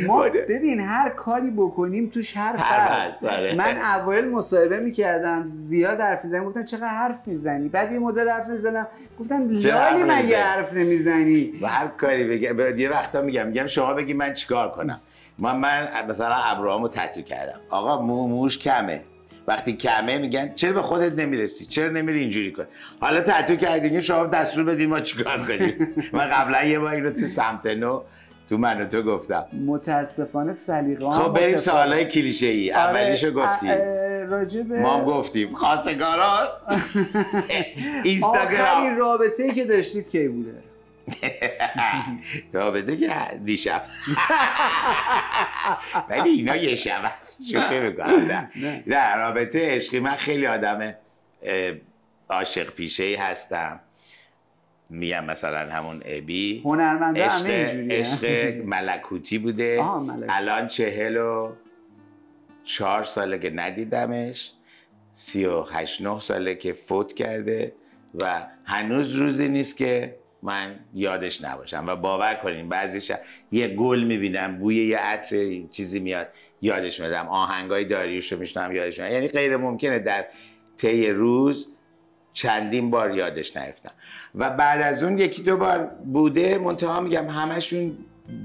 ما ببین هر کاری بکنیم توش حرف هست. من اوایل مصاحبه میکردم زیاد حرف میزنم، گفتن چقدر حرف میزنی. بعد یه مدت حرف میزنم گفتم لالی مگه حرف نمیزنی. و هر کاری بگم یه وقتا میگم شما بگی من چیکار کنم. من مثلا ابروامو تتو کردم. آقا موش کمه. وقتی کمه میگن چرا به خودت نمیرسی؟ چرا نمیری اینجوری کنی؟ حالا تتو کردین شما دستور بدین ما چیکار کنیم. من قبلا یه بار اینو تو سمت نو تو من و تو گفتم. متاسفانه سلیقه‌ام. خب بریم سوالای کلیشه‌ای. اولیشو گفتی. راجب ما هم گفتیم خواستگارا اینستاگرام. آخرین رابطه‌ای که داشتید کی بوده؟ رابطه که دیشب. ولی اینا یه شب هست شوخی میکنم. نه رابطه عشقی. من خیلی آدم عاشق پیشه‌ای هستم. میگم مثلا همون ابی هنرمنده همه اینجوریه. عشق ملکوتی بوده. الان 44 ساله که ندیدمش. 38-9 ساله که فوت کرده و هنوز روزی نیست که من یادش نباشم. و باور کنین بعضیش یه گل میبینم بوی یه عطر چیزی میاد یادش میادم. آهنگای داریوشو میشنم یادش میاد. یعنی غیر ممکنه در طی روز چندین بار یادش نیفتم. و بعد از اون یکی دو بار بوده منتها میگم همشون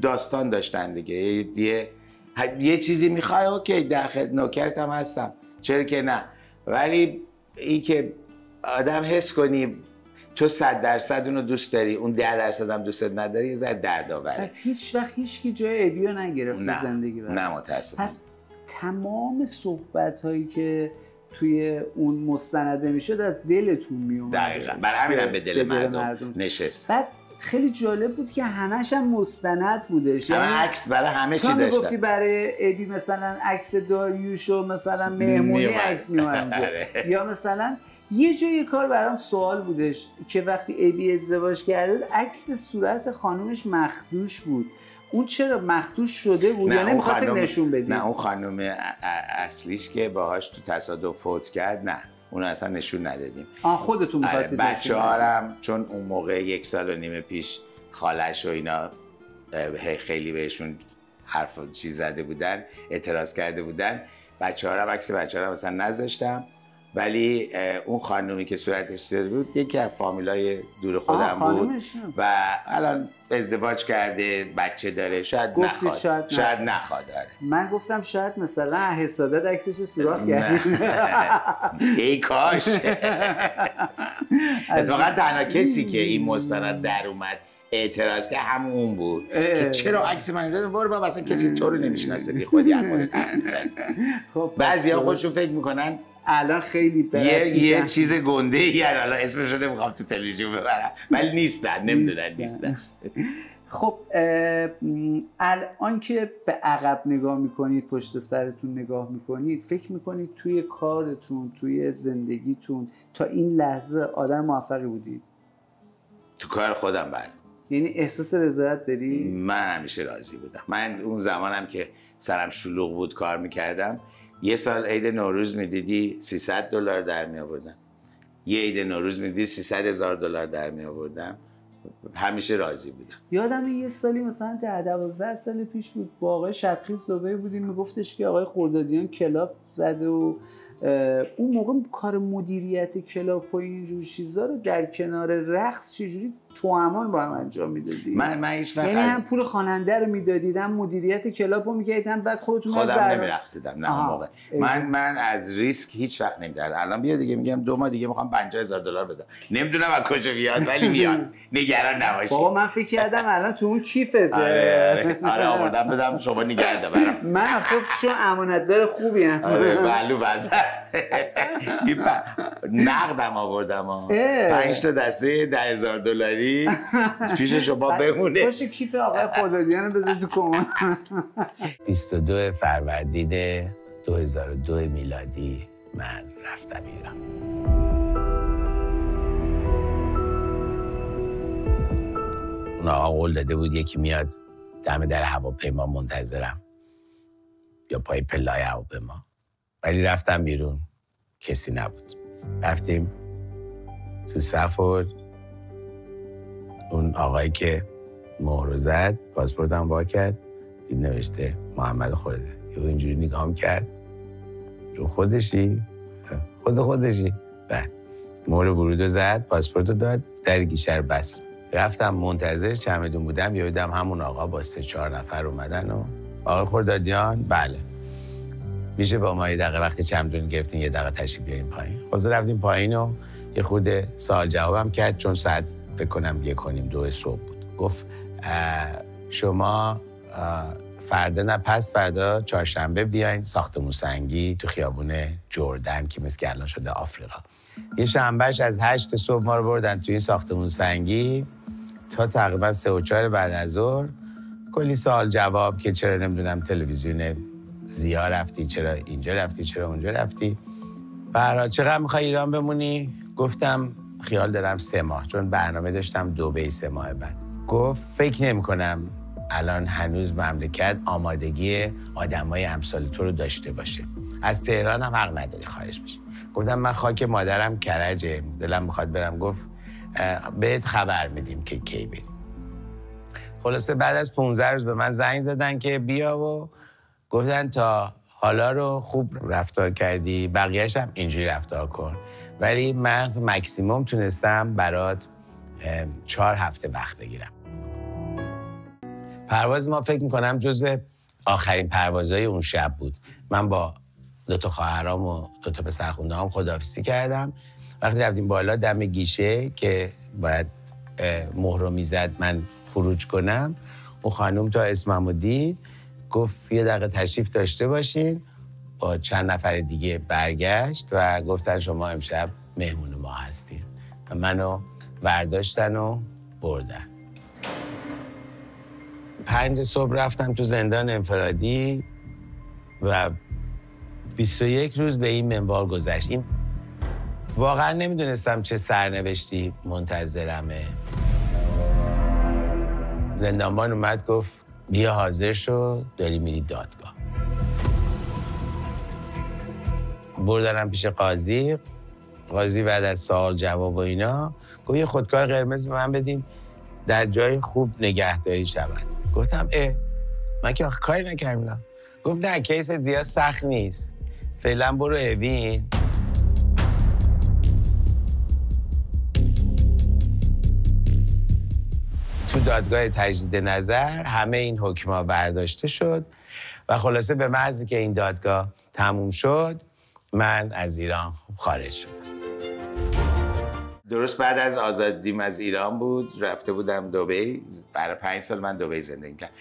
داستان داشتن دیگه. یه چیزی میخوای اوکی در نوکرت هم هستم چرا که نه. ولی این که آدم حس کنی تو 100% اونو دوست داری اون 10% هم دوستت نداری یه ذره دردآوره. پس هیچ وقت هیچکی جای ابیو نگرفت تو زندگی برای. نه متاسفم. پس تمام صحبت هایی که توی اون مستنده میشد از دلتون میومد. دقیقاً برای همینم به دل مردم نشست. بعد خیلی جالب بود که همش هم مستند بودش. همه عکس برای همه چی داشتن. تو گفتی برای ابی مثلا عکس داریوش و مثلا مهمونی عکس میومد. یا مثلا یه جای کار برام سوال بودش که وقتی ابی ازدواج کرده عکس صورت خانومش مخدوش بود. اون چرا مخدوش شده بود یا نمی‌خواست نشون بدی؟ نه اون خانم اصلیش که باهاش تو تصادف فوت کرد نه اون اصلا نشون ندادیم. خودتون می‌خواستید نشون بدید. بچه‌هارم چون اون موقع 1 سال و نیم پیش خالش و اینا خیلی بهشون حرف چیز زده بودن اعتراض کرده بودن. بچه‌هارم عکس بچه‌هارم مثلا نذاشتم. ولی اون خانومی که صورتش شده بود یکی از فامیلای دور خودم بود و الان ازدواج کرده بچه داره. شاید نخواد. شاید نخواد. من گفتم شاید مثلا حسادت عکسش سوراخ کردید. ای کاش. اتفاقا تنها کسی که این مستند در اومد اعتراض که همون بود که چرا عکس من رو برو بابا اصلا کسی تو رو نمیشناسه بی خودی از خودت حرف میزنی. خب بعضیا خودشون فکر میکنن الان خیلی یه چیز گنده ای الان اسمش رو نمیخوام تو تلویزیون ببرم ولی نیستن نمیدونن نیستن. خب الان که به عقب نگاه میکنید پشت سرتون نگاه میکنید فکر میکنید توی کارتون توی زندگیتون تا این لحظه آدم موفقی بودید؟ تو کار خودم بله. یعنی احساس رضایت داری؟ من همیشه راضی بودم. من اون زمانم که سرم شلوغ بود کار میکردم یه سال عید نوروز میدیدی $300 در می آوردم. یه عید نوروز میدیدی $300,000 در می آوردم. همیشه راضی بودم. یادم یه سالی مثلا 10-12 سال پیش بود با آقای شبخیز دبی بودیم میگفتش که آقای خردادیان کلاب زده و اون موقع کار مدیریت کلاب و اینجور چیزا رو در کنار رقص چجوری توأمان با هم انجام میدادید؟ من هیچ وقت یعنی هم پول خواننده رو میدادید، هم مدیریت کلاب رو میکردید، هم بعد خودم نمیرقصیدم. نه اون موقع من از ریسک هیچ وقت نمیدادم. الان بیا دیگه میگم 2 ماه دیگه میخوام $50,000 بدم، نمیدونم از کجا بیاد ولی میاد. نگران نباشید. بابا من فکر کردم الان تو اون کیفته. آره آوردم بدم شما نگه دار برام. من خب چون امانتدار خوبی ام. آره بلو وزن. نقدم آوردم 5 تا دسته $10,000 پیش شما بمونه. باشه کیف آقای خردادیان رو بذار تو کمد. 22 فروردین 2002 میلادی من رفتم ایران. اون آقا قول داده بود یکی میاد دم در هواپیما منتظرم یا پای پله‌های هواپیما، ولی رفتم بیرون کسی نبود. رفتیم تو صف و اون آقایی که مهر زد پاسپورتم وا کرد، دید نوشته محمد خردادی. یه اینجوری نگام کرد، رو خودشی؟ خودشی؟ بله. مهر ورودو زد، پاسپورتو داد، در گیشه رو بست. رفتم منتظر چمدون بودم، یه دیدم همون آقا با 3-4 نفر اومدن و آقای خردادیان بله میشه با ما یه دقیقه وقتی چمدون گرفتین یه دقیقه تشریف بیارین پایین. خلاص رفتیم پایین و یه خورده سوال جوابم کرد، چون ساعت فکر کنم 1:30-2 صبح بود. گفت شما فردا نه پس فردا چهارشنبه بیاین ساختمون سنگی تو خیابون جردن که مثل که الان شده آفریقا. یه شنبهش از 8 صبح ما رو بردن تو این ساختمون سنگی تا تقریبا 3-4 بعد از ظهر. کلی سوال جواب که چرا نمیدونم تلویزیون زیا رفتی، چرا اینجا رفتی، چرا اونجا رفتی. برای چقدر میخوای ایران بمونی؟ گفتم خیال دارم 3 ماه، چون برنامه داشتم دبی 3 ماه بعد. گفت فکر نمی‌کنم الان هنوز مملکت آمادگی آدمای امثال تو رو داشته باشه. از تهران هم حق نداری خارج بشی. گفتم من خاک مادرم کرجه، دلم میخواد برم. گفت بهت خبر میدیم که کی بری. خلاصه بعد از 15 روز به من زنگ زدن که بیا و گفتن تا حالا رو خوب رفتار کردی، بقیه‌اش هم اینجوری رفتار کن، ولی من مکسیموم تونستم برات 4 هفته وقت بگیرم. پرواز ما فکر میکنم جزو آخرین پروازهای اون شب بود. من با 2 تا خواهرام و 2 تا پسرخونده‌ام خداحافظی کردم. وقتی رفتیم بالا دم گیشه که باید مهر رو میزد من خروج کنم، اون خانم تا اسممو دید گفت یه دقیقه تشریف داشته باشین. با چند نفر دیگه برگشت و گفتن شما امشب مهمون ما هستین و منو برداشتن و بردن. 5 صبح رفتم تو زندان انفرادی و 21 روز به این منوال گذشت. این واقعا نمیدونستم چه سرنوشتی منتظرمه. زندانبان اومد گفت بیا حاضر شو، داری میری دادگاه. بردنم پیش قاضی. قاضی بعد از سوال جواب و اینا گفت یه خودکار قرمز به من بدین در جای خوب نگهداری شود. گفتم من که کاری نکردم. گفت نه کیست زیاد سخت نیست، فعلا برو اوین. تو دادگاه تجدید نظر همه این حکم‌ها برداشته شد و خلاصه به محضی که این دادگاه تموم شد من از ایران خارج شدم. درست بعد از آزادیم از ایران بود، رفته بودم دبی. برای 5 سال من دبی زندگی کردم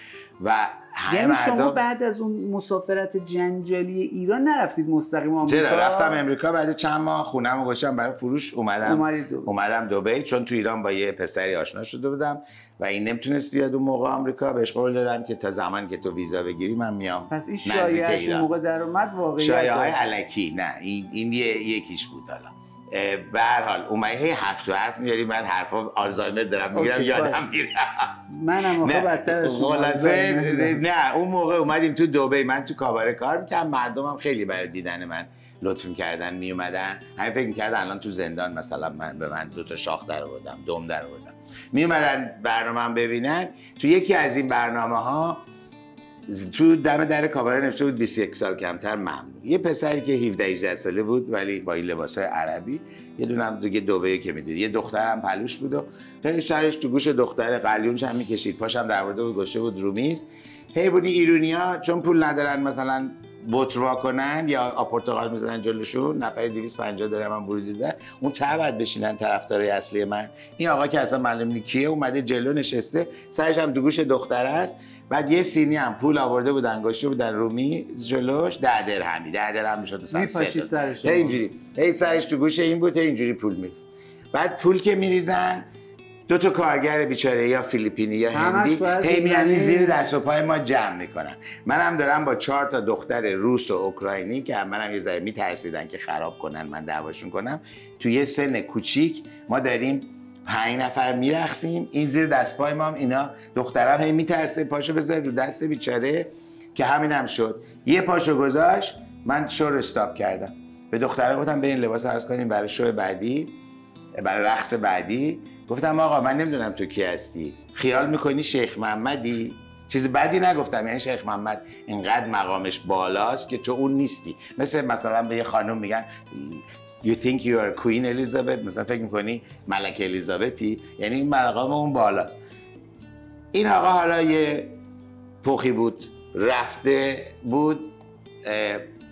و یعنی شما بعد از اون مسافرت جنجالی ایران نرفتید مستقیم آمریکا؟ چرا رفتم امریکا. بعد چند ماه خونه‌مو گذاشتم برای فروش اومدم دبی، چون تو ایران با یه پسری آشنا شده بودم و این نمیتونست بیاد اون موقع آمریکا. بهش قول دادم که تا زمانی که تو ویزا بگیری من میام. پس این شایعه اون موقع در اومد واقعیت؟ شایعه‌های الکی نه، این یکیش بود. حالا به هر حال اومدی حرف تو حرف میاری، من حرفا آلزایمر دارم میگیرم یادم میره. منم آخه بدتر از خلاصه نه اون موقع اومدیم تو دبی، من تو کاباره کار میکردم، مردمم خیلی برای دیدن من لطف میکردن میومدن. همین فکر میکردن الان تو زندان مثلا به من 2 تا شاخ در آوردم، دم در آوردم. میومدن برنامه‌ام ببینن. تو یکی از این برنامه‌ها تو دم در کاباره نوشته بود 21 سال کمتر ممنوع. یه پسری که 17-18 ساله بود ولی با این لباسای عربی، یه دونه هم دیگه دبی که میدونی، یه دختر هم پلوش بود و سرش تو گوش دختر قلیونش هم میکشید، پاشم در مورد بود گشته بود رومیز. حیوانی ایرونیا چون پول ندارن مثلا بوت وا کنن یا پرتقال میزنن جلوشون، نفر 250 درهم هم ورودی دادن، اون بعد بشینن طرفدارای اصلی من. این آقا که اصلا معلوم نیست کیه اومده جلو نشسته، سرش هم تو گوش دختر است، بعد یه سینی هم پول آورده بودن گوشه بودن رومی جلوش 10 درهم میشد مثلا 3 اینجوری، هی سرش تو گوش این بود، اینجوری پول می. بعد پول که میریزن 2 تا کارگر بیچاره یا فیلیپینی یا هندی هی میان زیر دست و پای ما جمع میکنن. منم دارم با 4 تا دختر روس و اوکراینی که منم یه ذره میترسیدن که خراب کنن من دعواشون کنم، تو یه سن کوچیک ما داریم 5 نفر میرقصیم، این زیر دست پای ما هم اینا، دخترم هی میترسه پاشو بذاره رو دست بیچاره، که همینم شد. یه پاشو گذاشت، من شو رو استاپ کردم، به دخترها گفتم برین لباس عوض کنیم برای شو بعدی، برای رقص بعدی. گفتم آقا من نمیدونم تو کی هستی، خیال میکنی شیخ محمدی؟ چیز بدی نگفتم، یعنی شیخ محمد اینقدر مقامش بالاست که تو اون نیستی. مثلا به یه خانم میگن You think you are Queen Elizabeth، مثلا فکر میکنی ملکه الیزابتی، یعنی این مقام اون بالاست. این آقا حالا یه پخی بود رفته بود،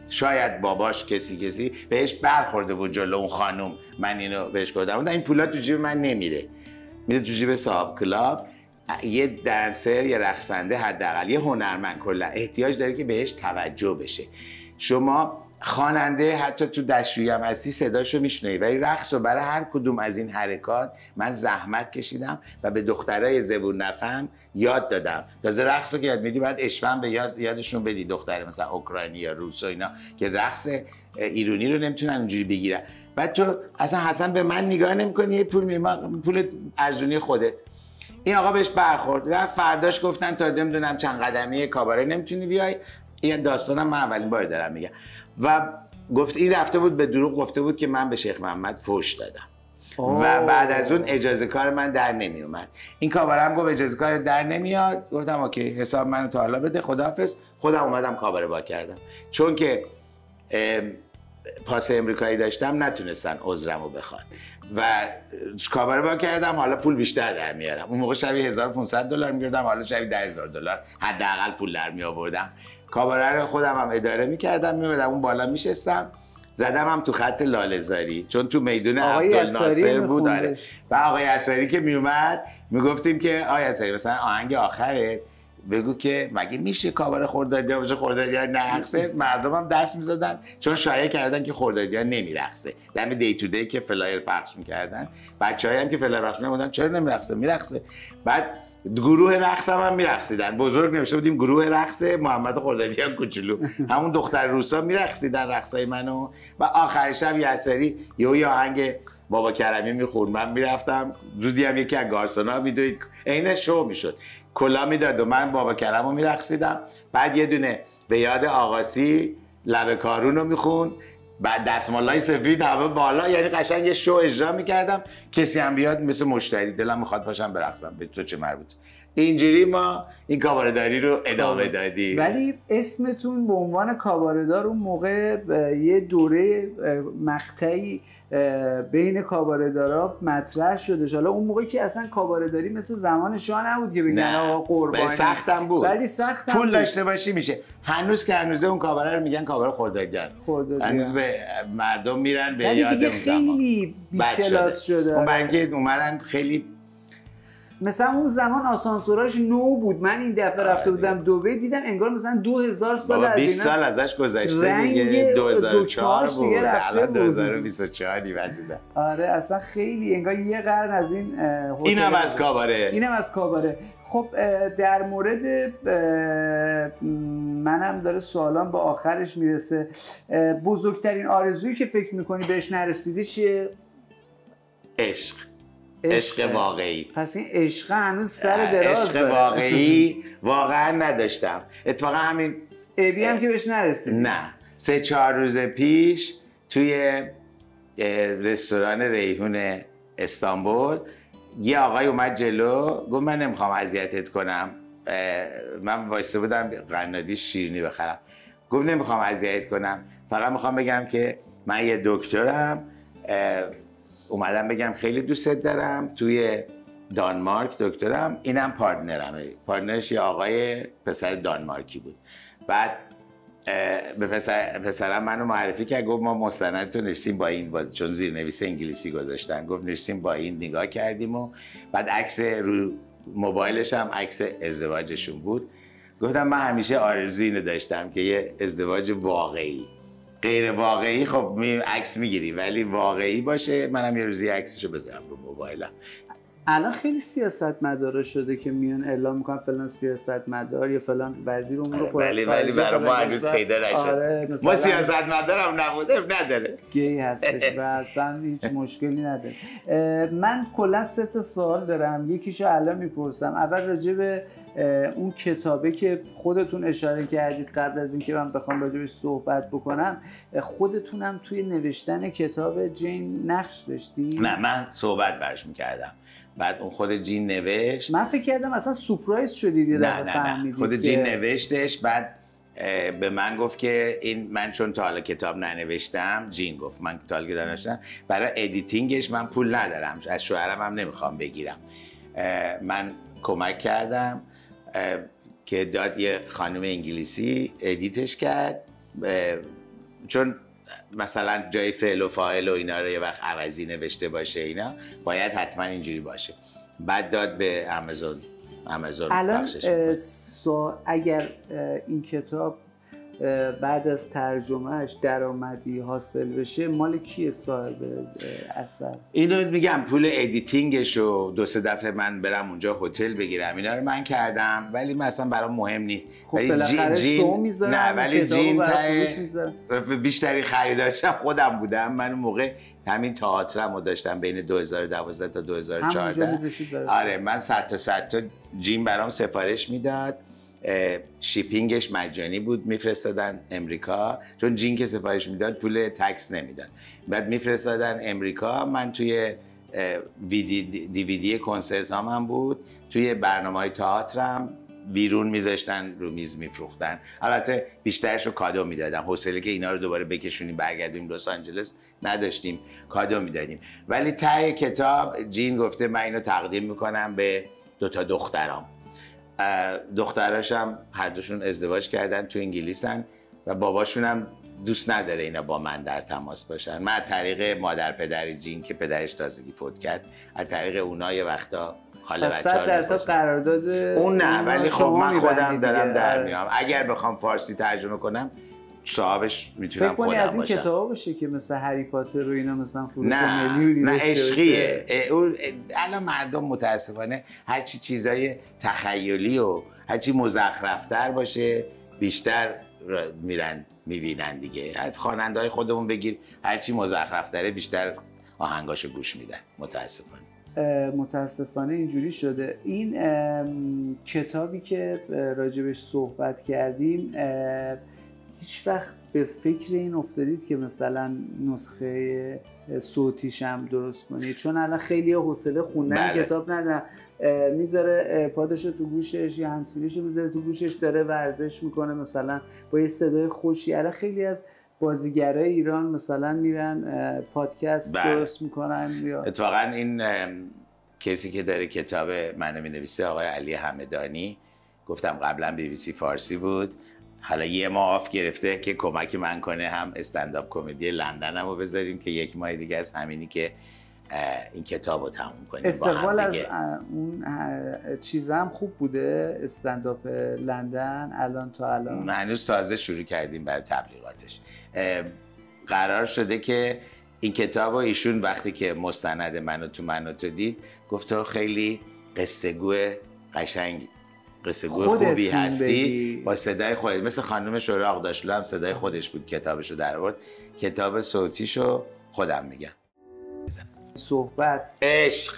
شاید باباش کسی بهش برخورده بود جلو اون خانم، من اینو بهش گفتم این پولا تو جیب من نمیره، میره تو جیب صاحب کلاب. یه دنسر، یه رقصنده، حداقل یه هنرمند کلا احتیاج داره که بهش توجه بشه. شما خواننده حتی تو دستشویی هم هستی صداشو میشنوی، ولی رقص رو برای هر کدوم از این حرکات من زحمت کشیدم و به دخترای زبون نفهم یاد دادم. تازه رقص رو که یاد میدی باید اشوم به یادشون بدی، دختر مثلا اوکراینی یا روس و اینا که رقص ایرانی رو نمیتونن اونجوری بگیرن. بعد تو اصلا به من نگاه نمی‌کنی، یه پول ارزونی خودت. این آقا بهش برخورد، رفت فرداش گفتن تا نمیدونم چند قدمی کاباره نمیتونی بیای. این داستانم من اولین بار دارم میگم. و گفت این رفته بود به دروغ گفته بود که من به شیخ محمد فحش دادم و بعد از اون اجازه کار من در نمی اومد. این کابارم گفت اجازه کار در نمیاد. گفتم اوکی حساب منو تا حالا بده، خداحافظ. خودم اومدم کاباره با کردم، چون که پاس امریکایی داشتم نتونستن عذرمو بخوان و کاباره با کردم. حالا پول بیشتر در میارم. اون موقع شبیه $1500 میگردم، حالا شبیه $10,000 حداقل پول در می آوردم. کاباره رو خودم هم اداره میکردم، میمدم اون بالا میشستم، زدم هم تو خط لاله‌زاری چون تو میدون عبدالناصر بود. داره و آقای اساری که میومد میگفتیم که آقای اساری مثلا آهنگ آخره بگو که مگه میشه کاباره خردادیان باشه، خردادیان نرقصه. مردم هم دست میزدن چون شایعه کردن که خردادیان نمیرقصه. دم دی تو دی که فلایر پخش میکردن، بچه‌ای هم که فلایر پخش می‌کردن چرا نمیرقصه، میرقصه. بعد گروه رقص هم میرقصیدن، بزرگ نوشته بودیم گروه رقص محمد خردادیان کوچولو، همون دختر روسا میرقصیدن رقصای منو. و آخر شب یسری یه آهنگ بابا کرمی میخوند، من میرفتم زودی هم یکی از گارسونا میدوید عین شو میشد، کلا میداد و من بابا کرمو میرقصیدم. بعد یه دونه به یاد آقاسی لب کارون رو میخوند، بعد دستمالای سفید همه بالا، یعنی قشنگ یه شو اجرا میکردم. کسی هم بیاد مثل مشتری دلم میخواد پاشم برقصم، به تو چه مربوط. اینجوری ما این کاباره‌داری رو ادامه دادیم. ولی اسمتون به عنوان کاباره‌دار اون موقع یه دوره مقطعی بین کاباره‌دارا مطرح شده. حالا اون موقع که اصلا کاباره‌داری مثل زمان شاه نبود که بگن آقا قربانی، سختم بود، ولی سختم پول بود. داشته باشی میشه. هنوز که هنوزه اون کاباره رو میگن کاباره خردادیان، هنوز به مردم میرن به یاد دیگه اون خیلی بی‌کلاس شده. اون برگه اومدن خیلی مثلا اون زمان آسانسوراش نو بود. من این دفعه رفته بودم دبی دیدم انگار مثلا 2000 سال از 20 سال ازش گذشته دیگه، 2004 بود الان 2024 عزیزم. آره اصلا خیلی انگار یه قرن از این هتل. اینم از کاباره، اینم از کاباره. خب در مورد منم داره سوالام به آخرش میرسه. بزرگترین آرزویی که فکر میکنی بهش نرسیدی چیه؟ عشق واقعی. پس این عشق هنوز سر دراز عشق واقعی واقعا نداشتم. اتفاقا همین ابی هم که بهش نرسیدی؟ نه، 3-4 روز پیش توی رستوران ریحون استانبول یه آقای اومد جلو گفت من نمیخوام اذیتت کنم، من وایسته بودم قنادی شیرینی بخرم، گفت نمیخوام اذیت کنم، فقط میخوام بگم که من یه دکترم، اومدم بگم خیلی دوستت دارم، توی دانمارک دکترم، اینم پارتنرمه. پارتنرش یه آقای پسر دانمارکی بود. بعد به پسرم منو معرفی کرد، گفت ما مستندتو نشستیم با این، چون زیرنویس انگلیسی گذاشتن، گفت نشستیم با این نگاه کردیم و بعد عکس رو موبایلش هم عکس ازدواجشون بود. گفتم من همیشه آرزوی اینو داشتم که یه ازدواج واقعی، غیر واقعی خب عکس میگیری ولی واقعی باشه، منم یه روزی عکسشو بذارم رو موبایلم. الان خیلی سیاستمدارا شده که میان اعلام میکنن فلان سیاستمدار یا فلان وزیر امور خارجه، ولی برای ما هنوز پیدا نشد. ما سیاستمدارم نبوده نداره، گی هستش و اصلا هیچ مشکلی نداره. من کلا 3 سوال دارم، یکیشو الان میپرسم. اول راجع به اون کتابه که خودتون اشاره کردید قبل از اینکه من بخوام راجعش صحبت بکنم، خودتونم توی نوشتن کتاب جین نقش داشتی؟ نه من صحبت برش میکردم، بعد اون خود جین نوشت. من فکر کردم اصلا سورپرایز شدید یه دفعه فهمیدید. خود جین نوشتش، بعد به من گفت که این من چون تا حالا کتاب ننوشتم، جین گفت من تا حالا کتاب ننوشتم، برای ادیتینگش من پول ندارم، از شوهرم هم نمیخوام بگیرم. من کمک کردم که داد یه خانم انگلیسی ادیتش کرد، چون مثلا جای فعل و فاعل و اینا رو یه وقت عوضی نوشته باشه، اینا باید حتما اینجوری باشه. بعد داد به آمازون پخشش می‌کنه. اگر این کتاب بعد از ترجمهش درآمدی حاصل بشه، مال کیه صاحب اثر؟ اینو میگم پول ادیتینگش رو 2-3 دفعه من برم اونجا هتل بگیرم، اینا رو من کردم، ولی مثلا برام مهم نیست. خب بالاخره شو میذارم، نه ولی جین تا بیشتری خریدارشم خودم بودم. من اون موقع همین تئاترمو داشتم بین 2012 تا 2014. آره من 100 تا جین برام سفارش میداد، شیپینگش مجانی بود، میفرستادن امریکا، چون جین که سفارش میداد پول تکس نمیداد. بعد میفرستادن امریکا، من توی دیویدی کنسرت هم بود، توی برنامه‌های تئاترم بیرون میذاشتن رو میز میفروختن. البته بیشترش رو کادو میدادم، حوصله که اینا رو دوباره بکشونیم برگردیم لس آنجلس نداشتیم، کادو میدادیم. ولی ته کتاب جین گفته من اینو تقدیم میکنم به 2 تا دخترام. دختراشم هر دوشون ازدواج کردن، تو انگلیسن و باباشون هم دوست نداره اینا با من در تماس باشن. من از طریق مادر پدر جین که پدرش تازگی فوت کرد، از طریق اونا یه وقتا حال بچه‌ها رو 100% قرارداد اون نه، ولی خب من خودم دارم در میام. اگر بخوام فارسی ترجمه کنم صاحبش میتونم خودم باشم. فکر کنی از این کتابا باشه که مثل هری پاتر و اینا مثلا فروش میلیونی نه عشقیه. الان مردم متاسفانه هرچی چیزای تخیلی و هرچی مزخرفتر باشه بیشتر میرن میبینن دیگه. از خواننده‌های خودمون بگیر، هرچی مزخرفتره بیشتر آهنگاشو گوش میدن. متاسفانه اینجوری شده. این کتابی که راجبش صحبت کردیم، هیچ وقت به فکر این افتادید که مثلا نسخه صوتیش هم درست کنید؟ چون الان خیلی حوصله خوندن کتاب ندارن، میذاره پادشو تو گوشش یا هنسفریشو میذاره تو گوشش، داره ورزش میکنه مثلا با یه صدای خوشی. الان خیلی از بازیگرای ایران مثلا میرن پادکست درست میکنن. اتفاقا این کسی که داره کتاب منو مینویسه آقای علی همدانی، گفتم قبلا BBC فارسی بود، حالا یه ماه آف گرفته که کمک من کنه هم استندآپ کمدی لندن هم رو بذاریم که 1 ماه دیگه از همینی که این کتاب رو تموم کنیم. استقبال از اون چیز هم خوب بوده، استندآپ لندن الان تا الان؟ هنوز تازه شروع کردیم برای تبلیغاتش. قرار شده که این کتاب رو ایشون وقتی که مستند منو تو دید گفت تو خیلی قصه گو قشنگ، قصه گو خوبی هستی با صدای خودت، مثل خانم شورا آقداشلو هم صدای خودش بود کتابشو در آورد. کتاب صوتیشو خودم میگم. صحبت عشق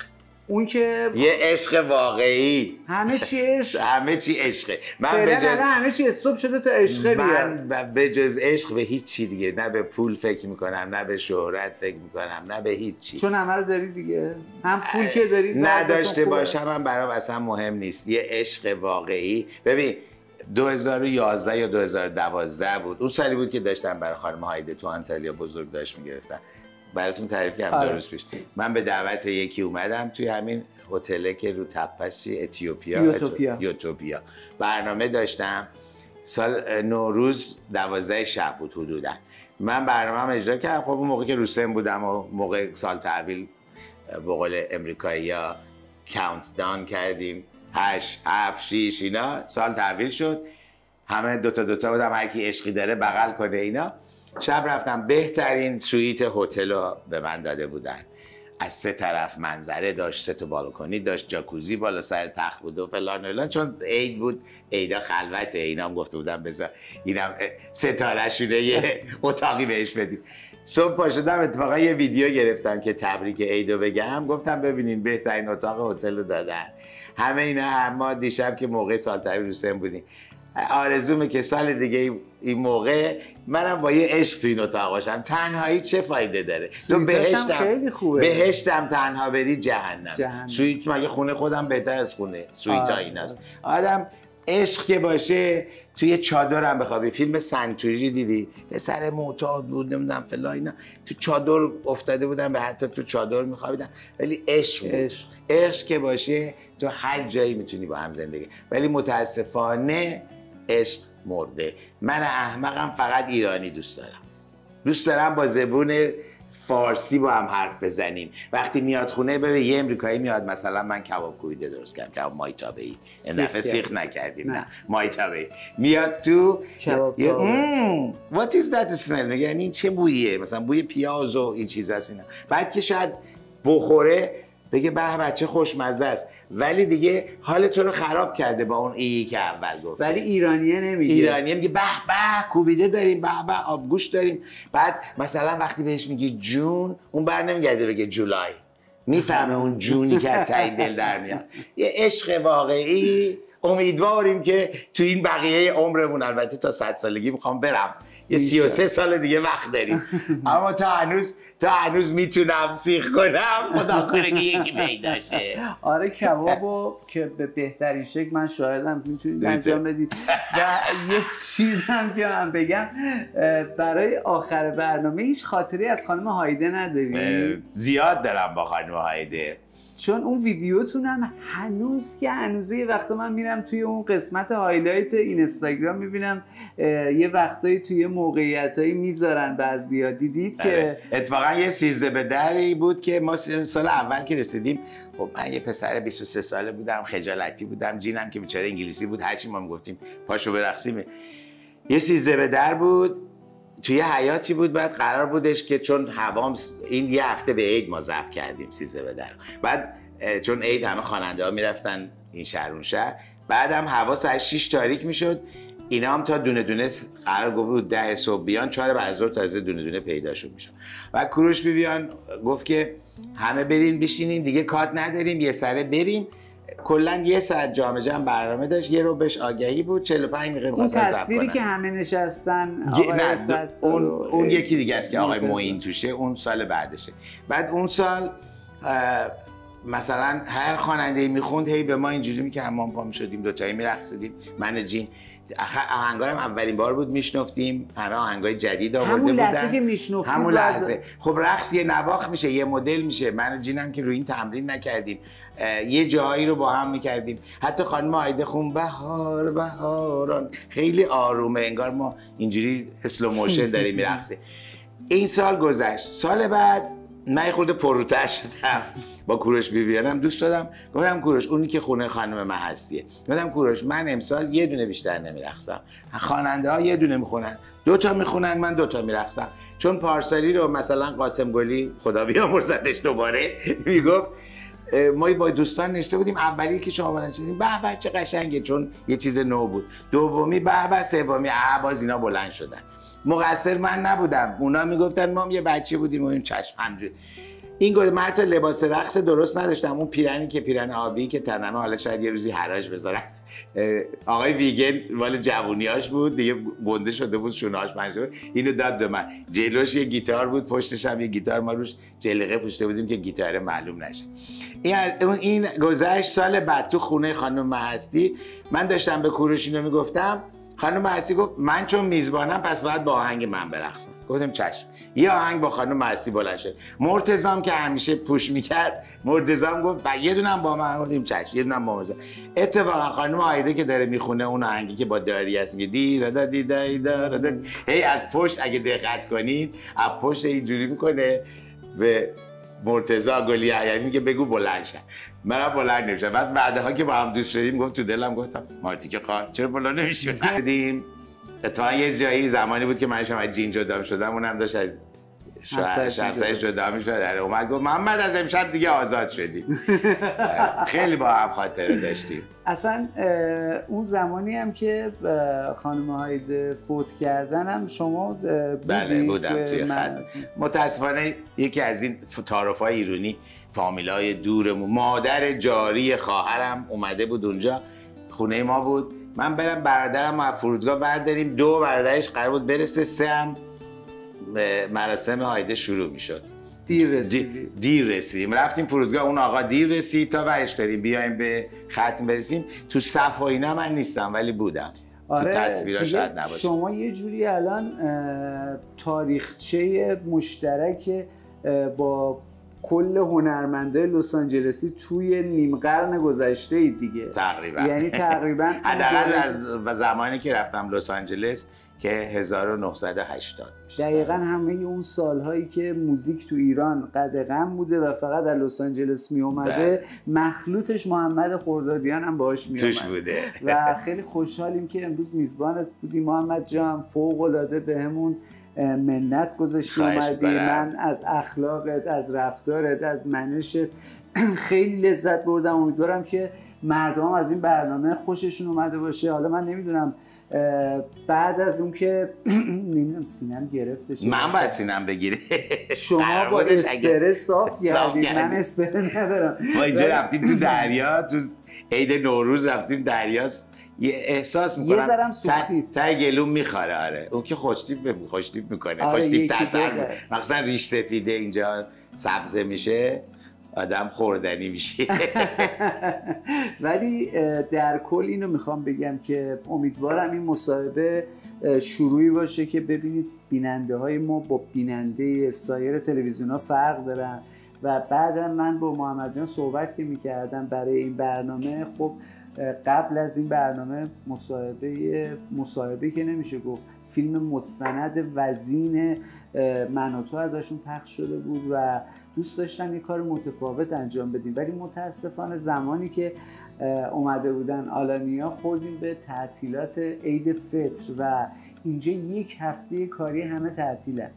اون که یه عشق واقعی، همه چی عشق، همه چی عشقه. من فعلا به جز همه چی استوب شده تا عشقه بیاد. من به جز عشق به هیچ چی دیگه، نه به پول فکر میکنم، نه به شهرت فکر میکنم، نه به هیچ چی. چون همه رو داری دیگه، هم پول که داری نداشته باشم هم برام اصلا مهم نیست. یه عشق واقعی. ببین 2011 یا 2012 بود، اون سالی بود که داشتم برای خانم هایده تو آنتالیا بزرگ داشت میگرفتم. براتون تعریف کردم 2 روز پیش. من به دعوت یکی اومدم توی همین هتله که رو تپه‌اش یوتوپیا برنامه داشتم. سال نوروز 12 شب بود حدوداً. من برنامه‌ام اجرا کردم. خب اون موقع که روسن بودم و موقع سال تحویل به قول امریکایی‌ها کاونت داون کردیم، 8 7 6 اینا سال تحویل شد. همه دوتا بودم، هر کی عشقی داره بغل کنه اینا. شب رفتم، بهترین سویت هتل رو به من داده بودن. از 3 طرف منظره داشت، 3 تا بالکنی داشت، جاکوزی بالا سر تخت بود و فلان. چون عید بود، عیدا خلوته، اینا هم گفته بودم بذار اینم ستاره شونه یه اتاقی بهش بدیم. صبح پا شدم اتفاقا یه ویدیو گرفتم که تبریک عیدو بگم، گفتم ببینین بهترین اتاق هتل رو دادن. همه اینا ما دیشب که موقع سال تحویل روسن بودیم، آرزومه که سال دیگه این موقع منم با یه عشق تو این اتاق باشم. تنهایی چه فایده داره؟ تو بهشتم تنها بری جهنم. سویت مگه خونه خودم بهتر از خونه سویت ها ایناست. آدم عشق که باشه توی چادرم بخوابی. فیلم سنچوری دیدی؟ به سر معتاد بود نمیدونم فلان اینا، تو چادر افتاده بودن به حتی تو چادر میخوابیدن. ولی عشق که باشه تو هر جایی میتونی با هم زندگی. ولی متاسفانه عشق مرده. من احمقم فقط ایرانی دوست دارم با زبون فارسی با هم حرف بزنیم. وقتی میاد خونه ببین یه امریکایی میاد، مثلا من کباب کوبیده درست کردم، کباب مایتابه‌ای، این دفعه سیخ نکردیم، نه مایتابه‌ای، میاد تو what is that smell، میگه این چه بوییه، مثلا بوی پیاز و این چیزاست اینا. بعد که شاید بخوره بگه به بچه خوشمزه است، ولی دیگه حال تو رو خراب کرده با اون ای که اول گفت. ولی ایرانیه نمیگه. ایرانیه میگه به به کوبیده داریم، به به آبگوشت داریم. بعد مثلا وقتی بهش میگی جون، اون بر نمیگرده بگه جولای، میفهمه اون جونی که از ته دل در میاد. یه عشق واقعی. امیدواریم که تو این بقیه عمرمون، البته تا 100 سالگی میخوام برم، یه 33 سال دیگه وقت داریم، اما تا هنوز میتونم سیخ کنم. خدا کنه که یکی پیدا شه. آره کبابو که به بهترین شکل من شاهدم میتونید انجام بدید. و یه چیزم که من بگم، برای آخر برنامه هیچ خاطری از خانم هایده نداری؟ زیاد دارم با خانم هایده، چون اون ویدیوتونم هنوز که هنوزه. یه وقتا من میرم توی اون قسمت هایلایت این اینستاگرام میبینم یه وقتایی توی موقعیتایی میذارن بعضیا، دیدید که اتفاقا یه 13 به دری بود که ما سال اول که رسیدیم، خب من یه پسر 23 ساله بودم، خجالتی بودم، جینم که بیچاره انگلیسی بود، هرچی ما میگفتیم پاشو برقصیم. یه 13 به در بود توی حیاتی بود. بعد قرار بودش که چون هوام این یه هفته به عید ما ضبط کردیم 13 به در، بعد چون عید همه خواننده ها میرفتن این شهر اون شهر، بعد هم هوا ساعت 6 تاریک میشد، اینا هم تا دونه دونه قرار بود 10 صبح بیان، 4 بعد از ظهر تازه دونه دونه پیداشون میشد. و کوروش بیان گفت که همه برین بشینین دیگه کات نداریم، یه سره بریم. کلا 1 ساعت جام جم برنامه داشت، یه رو بهش آگهی بود، 45 دقیقه می‌خواستن ضبط کنن. تصویری که همه نشستن اون یکی دیگه است که آقای معین توشه، اون سال بعدشه. بعد اون سال مثلا هر خواننده‌ای میخوند هی به ما اینجوری میگه همون پا میشدیم دوتایی میرقصیدیم، من و جین. آهنگارم اولین بار بود میشنفتیم، همه آهنگای جدید آورده بودن. همون لحظه که میشنفتیم، همون لحظه. خب رقص یه نواخت میشه، یه مدل میشه. من و جینم که روی این تمرین نکردیم، یه جایی رو با هم میکردیم. حتی خانم هایده خون بهار بهاران خیلی آرومه، انگار ما اینجوری اسلو موشن داریم میرقصیم. این سال گذشت. سال بعد من خورده پروتر شدم، با کوروش بیبیانم دوست شدم. گفتم کوروش اونی که خونه خانم من هستیه. گفتم کوروش من امسال یه دونه بیشتر نمیرقصم، خواننده ها یه دونه میخونن، 2 تا میخونن، من 2 تا میرقصم. چون پارسالی رو مثلا قاسم گلی خدا بیامرزتش دوباره میگفت ما با دوستان نشسته بودیم، اولی که شما بلند شدیم به به چه قشنگه، چون یه چیز نو بود. دومی به به، سومی باز اینا بلند شدن. مقصر من نبودم، اونا میگفتن ما هم یه بچه بودیم و این چشم همجوری. این من حتی لباس رقص درست نداشتم، اون پیرنی که پیرن آبی که تنمه، حالا شاید یه روزی حراج بذارم، آقای ویگن مال جوونیاش بود دیگه، گنده شده بود، شونه‌هاش پنجه بود، اینو داد به من. جلوش یه گیتار بود، پشتش هم یه گیتار، ما روش جلیقه پوشیده بودیم که گیتار معلوم نشه. این گذشت. سال بعد تو خونه خانم مهستی من داشتم به کوروش اینو میگفتم، خانم مهستی گفت من چون میزبانم پس باید با آهنگ من برقصم. گفتم چشم. یه آهنگ با خانم مهستی بلند شد. مرتضام که همیشه پوش میکرد، مرتضام گفت یه دونم با من. گفتیم چشم، یه دونم با مرتضی. اتفاقا خانم آیده که داره میخونه اون آهنگی که با داری است، میگه دی را دی دای دار، هی از پشت اگه دقت کنین از پشت اینجوری میکنه به مرتضی گلی عیانی، میگه بگو بلند شد. منم بلند نمیشم. بعدها که با هم دوست شدیم گفت تو دلم گفتم مارتی که خواهر چرا بلند نمیشی؟ دیدیم اتفاقا یه جایی زمانی بود که من از جین جدا شدم، اونم داشت از شمسایش جدا میشد، اومد گفت محمد از امشب دیگه آزاد شدیم. خیلی با هم خاطره داشتیم. اصلا اون زمانی هم که خانم هایده فوت کردن هم شما بله بودم توی خط. متاسفانه یکی از این تعارف‌های ایرانی، فامیلای دورمون، مادر جاری خواهرم اومده بود اونجا، خونه ما بود، من برم برادرم از فرودگاه برداریم، 2 برادرش قرار بود برسه، 3 هم مراسم هایده شروع میشد. دیر رسیدیم. رفتیم فرودگاه، اون آقا دیر رسید، تا برش داریم بیایم به ختم برسیم. تو صف و اینا من نیستم ولی بودم. آره، تو تصویرها شاید نباشه. شما یه جوری الان تاریخچه مشترک با کل هنرمندای لس آنجلسی توی نیم قرن گذشته اید دیگه. تقریبا. یعنی تقریبا حداقل از زمانی که رفتم لس آنجلس که 1980 میشه. دقیقاً همه اون سالهایی که موزیک تو ایران قدغن بوده و فقط در لس آنجلس می اومده، مخلوطش محمد خردادیان هم باهاش می توش بوده. و خیلی خوشحالیم که امروز میزبانت بودیم محمد جان. فوق العاده بهمون منت گذاشتی اومدی. من از اخلاقت، از رفتارت، از منشت خیلی لذت بردم. امیدوارم که مردم از این برنامه خوششون اومده باشه. حالا من نمیدونم بعد از اون که نمیدونم سینم گرفته شد، من باید سینم بگیره. شما با اسپره صاف گردید، من اسپره ندارم. ما اینجا رفتیم تو دریا، تو عید نوروز رفتیم دریا، یه احساس میکنم یه ذرم سوختید تا گلوم میخوره. آره اون که خوشتیپ میکنه. آره خوشتیپ تر مثلا ریش سفیده اینجا سبزه میشه، آدم خوردنی میشه. ولی در کل اینو میخوام بگم که امیدوارم این مصاحبه شروعی باشه که ببینید بیننده های ما با بیننده سایر تلویزیون ها فرق دارن. و بعدم من با محمد جان صحبت که میکردم برای این برنامه، خب قبل از این برنامه مصاحبه که نمیشه گفت، فیلم مستند وزین من و تو ازشون پخش شده بود و دوست داشتن یه کار متفاوت انجام بدیم، ولی متاسفانه زمانی که اومده بودن آلانیا خوردیم به تعطیلات عید فطر و اینجا 1 هفته کاری همه تعطیلن.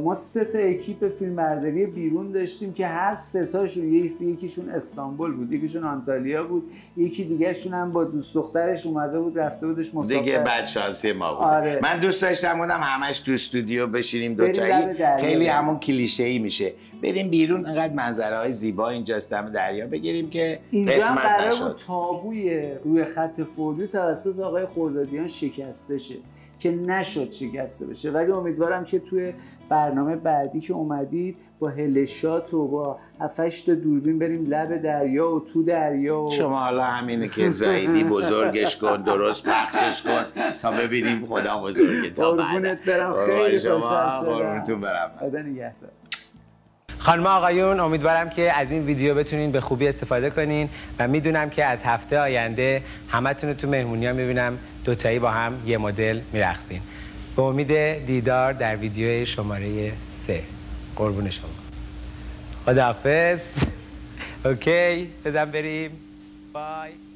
ما 3 تا اکیپ فیلمبرداری بیرون داشتیم که هر 3 تاشون، یکیشون استانبول بود، یکیشون آنتالیا بود، یکی دیگهشون هم با دوست دخترش اومده بود رفته بودش مسافرت دیگه. بعد شانسی ما بود. آره. من دوست داشتم بودم همش تو استودیو بشینیم دوتایی، خیلی همون کلیشه‌ای میشه. بریم بیرون، انقدر منظره‌های زیبا اینجاست دم دریا بگیریم که قسمت نشد. تابوی روی خط فوری توسط آقای خردادیان شکسته شه که نشد شکسته بشه، ولی امیدوارم که توی برنامه بعدی که اومدید با هلشات و با 7-8 تا دوربین بریم لب دریا و تو دریا و شما حالا همینه که زایدی بزرگش کن، درست پخشش کن تا ببینیم خدا بزرگه. تا بعد قربونت برم، خیلی خوشحال شدم. قربونتون برم. خدا نگهدار. خانم آقایون، امیدوارم که از این ویدیو بتونین به خوبی استفاده کنین و میدونم که از هفته آینده همتون رو تو مهمونی‌ها میبینم دوتایی با هم یه مدل میرقصین. به امید دیدار در ویدیو شماره 3. قربون شما. خداحافظ. اوکی، بزن بریم. بای.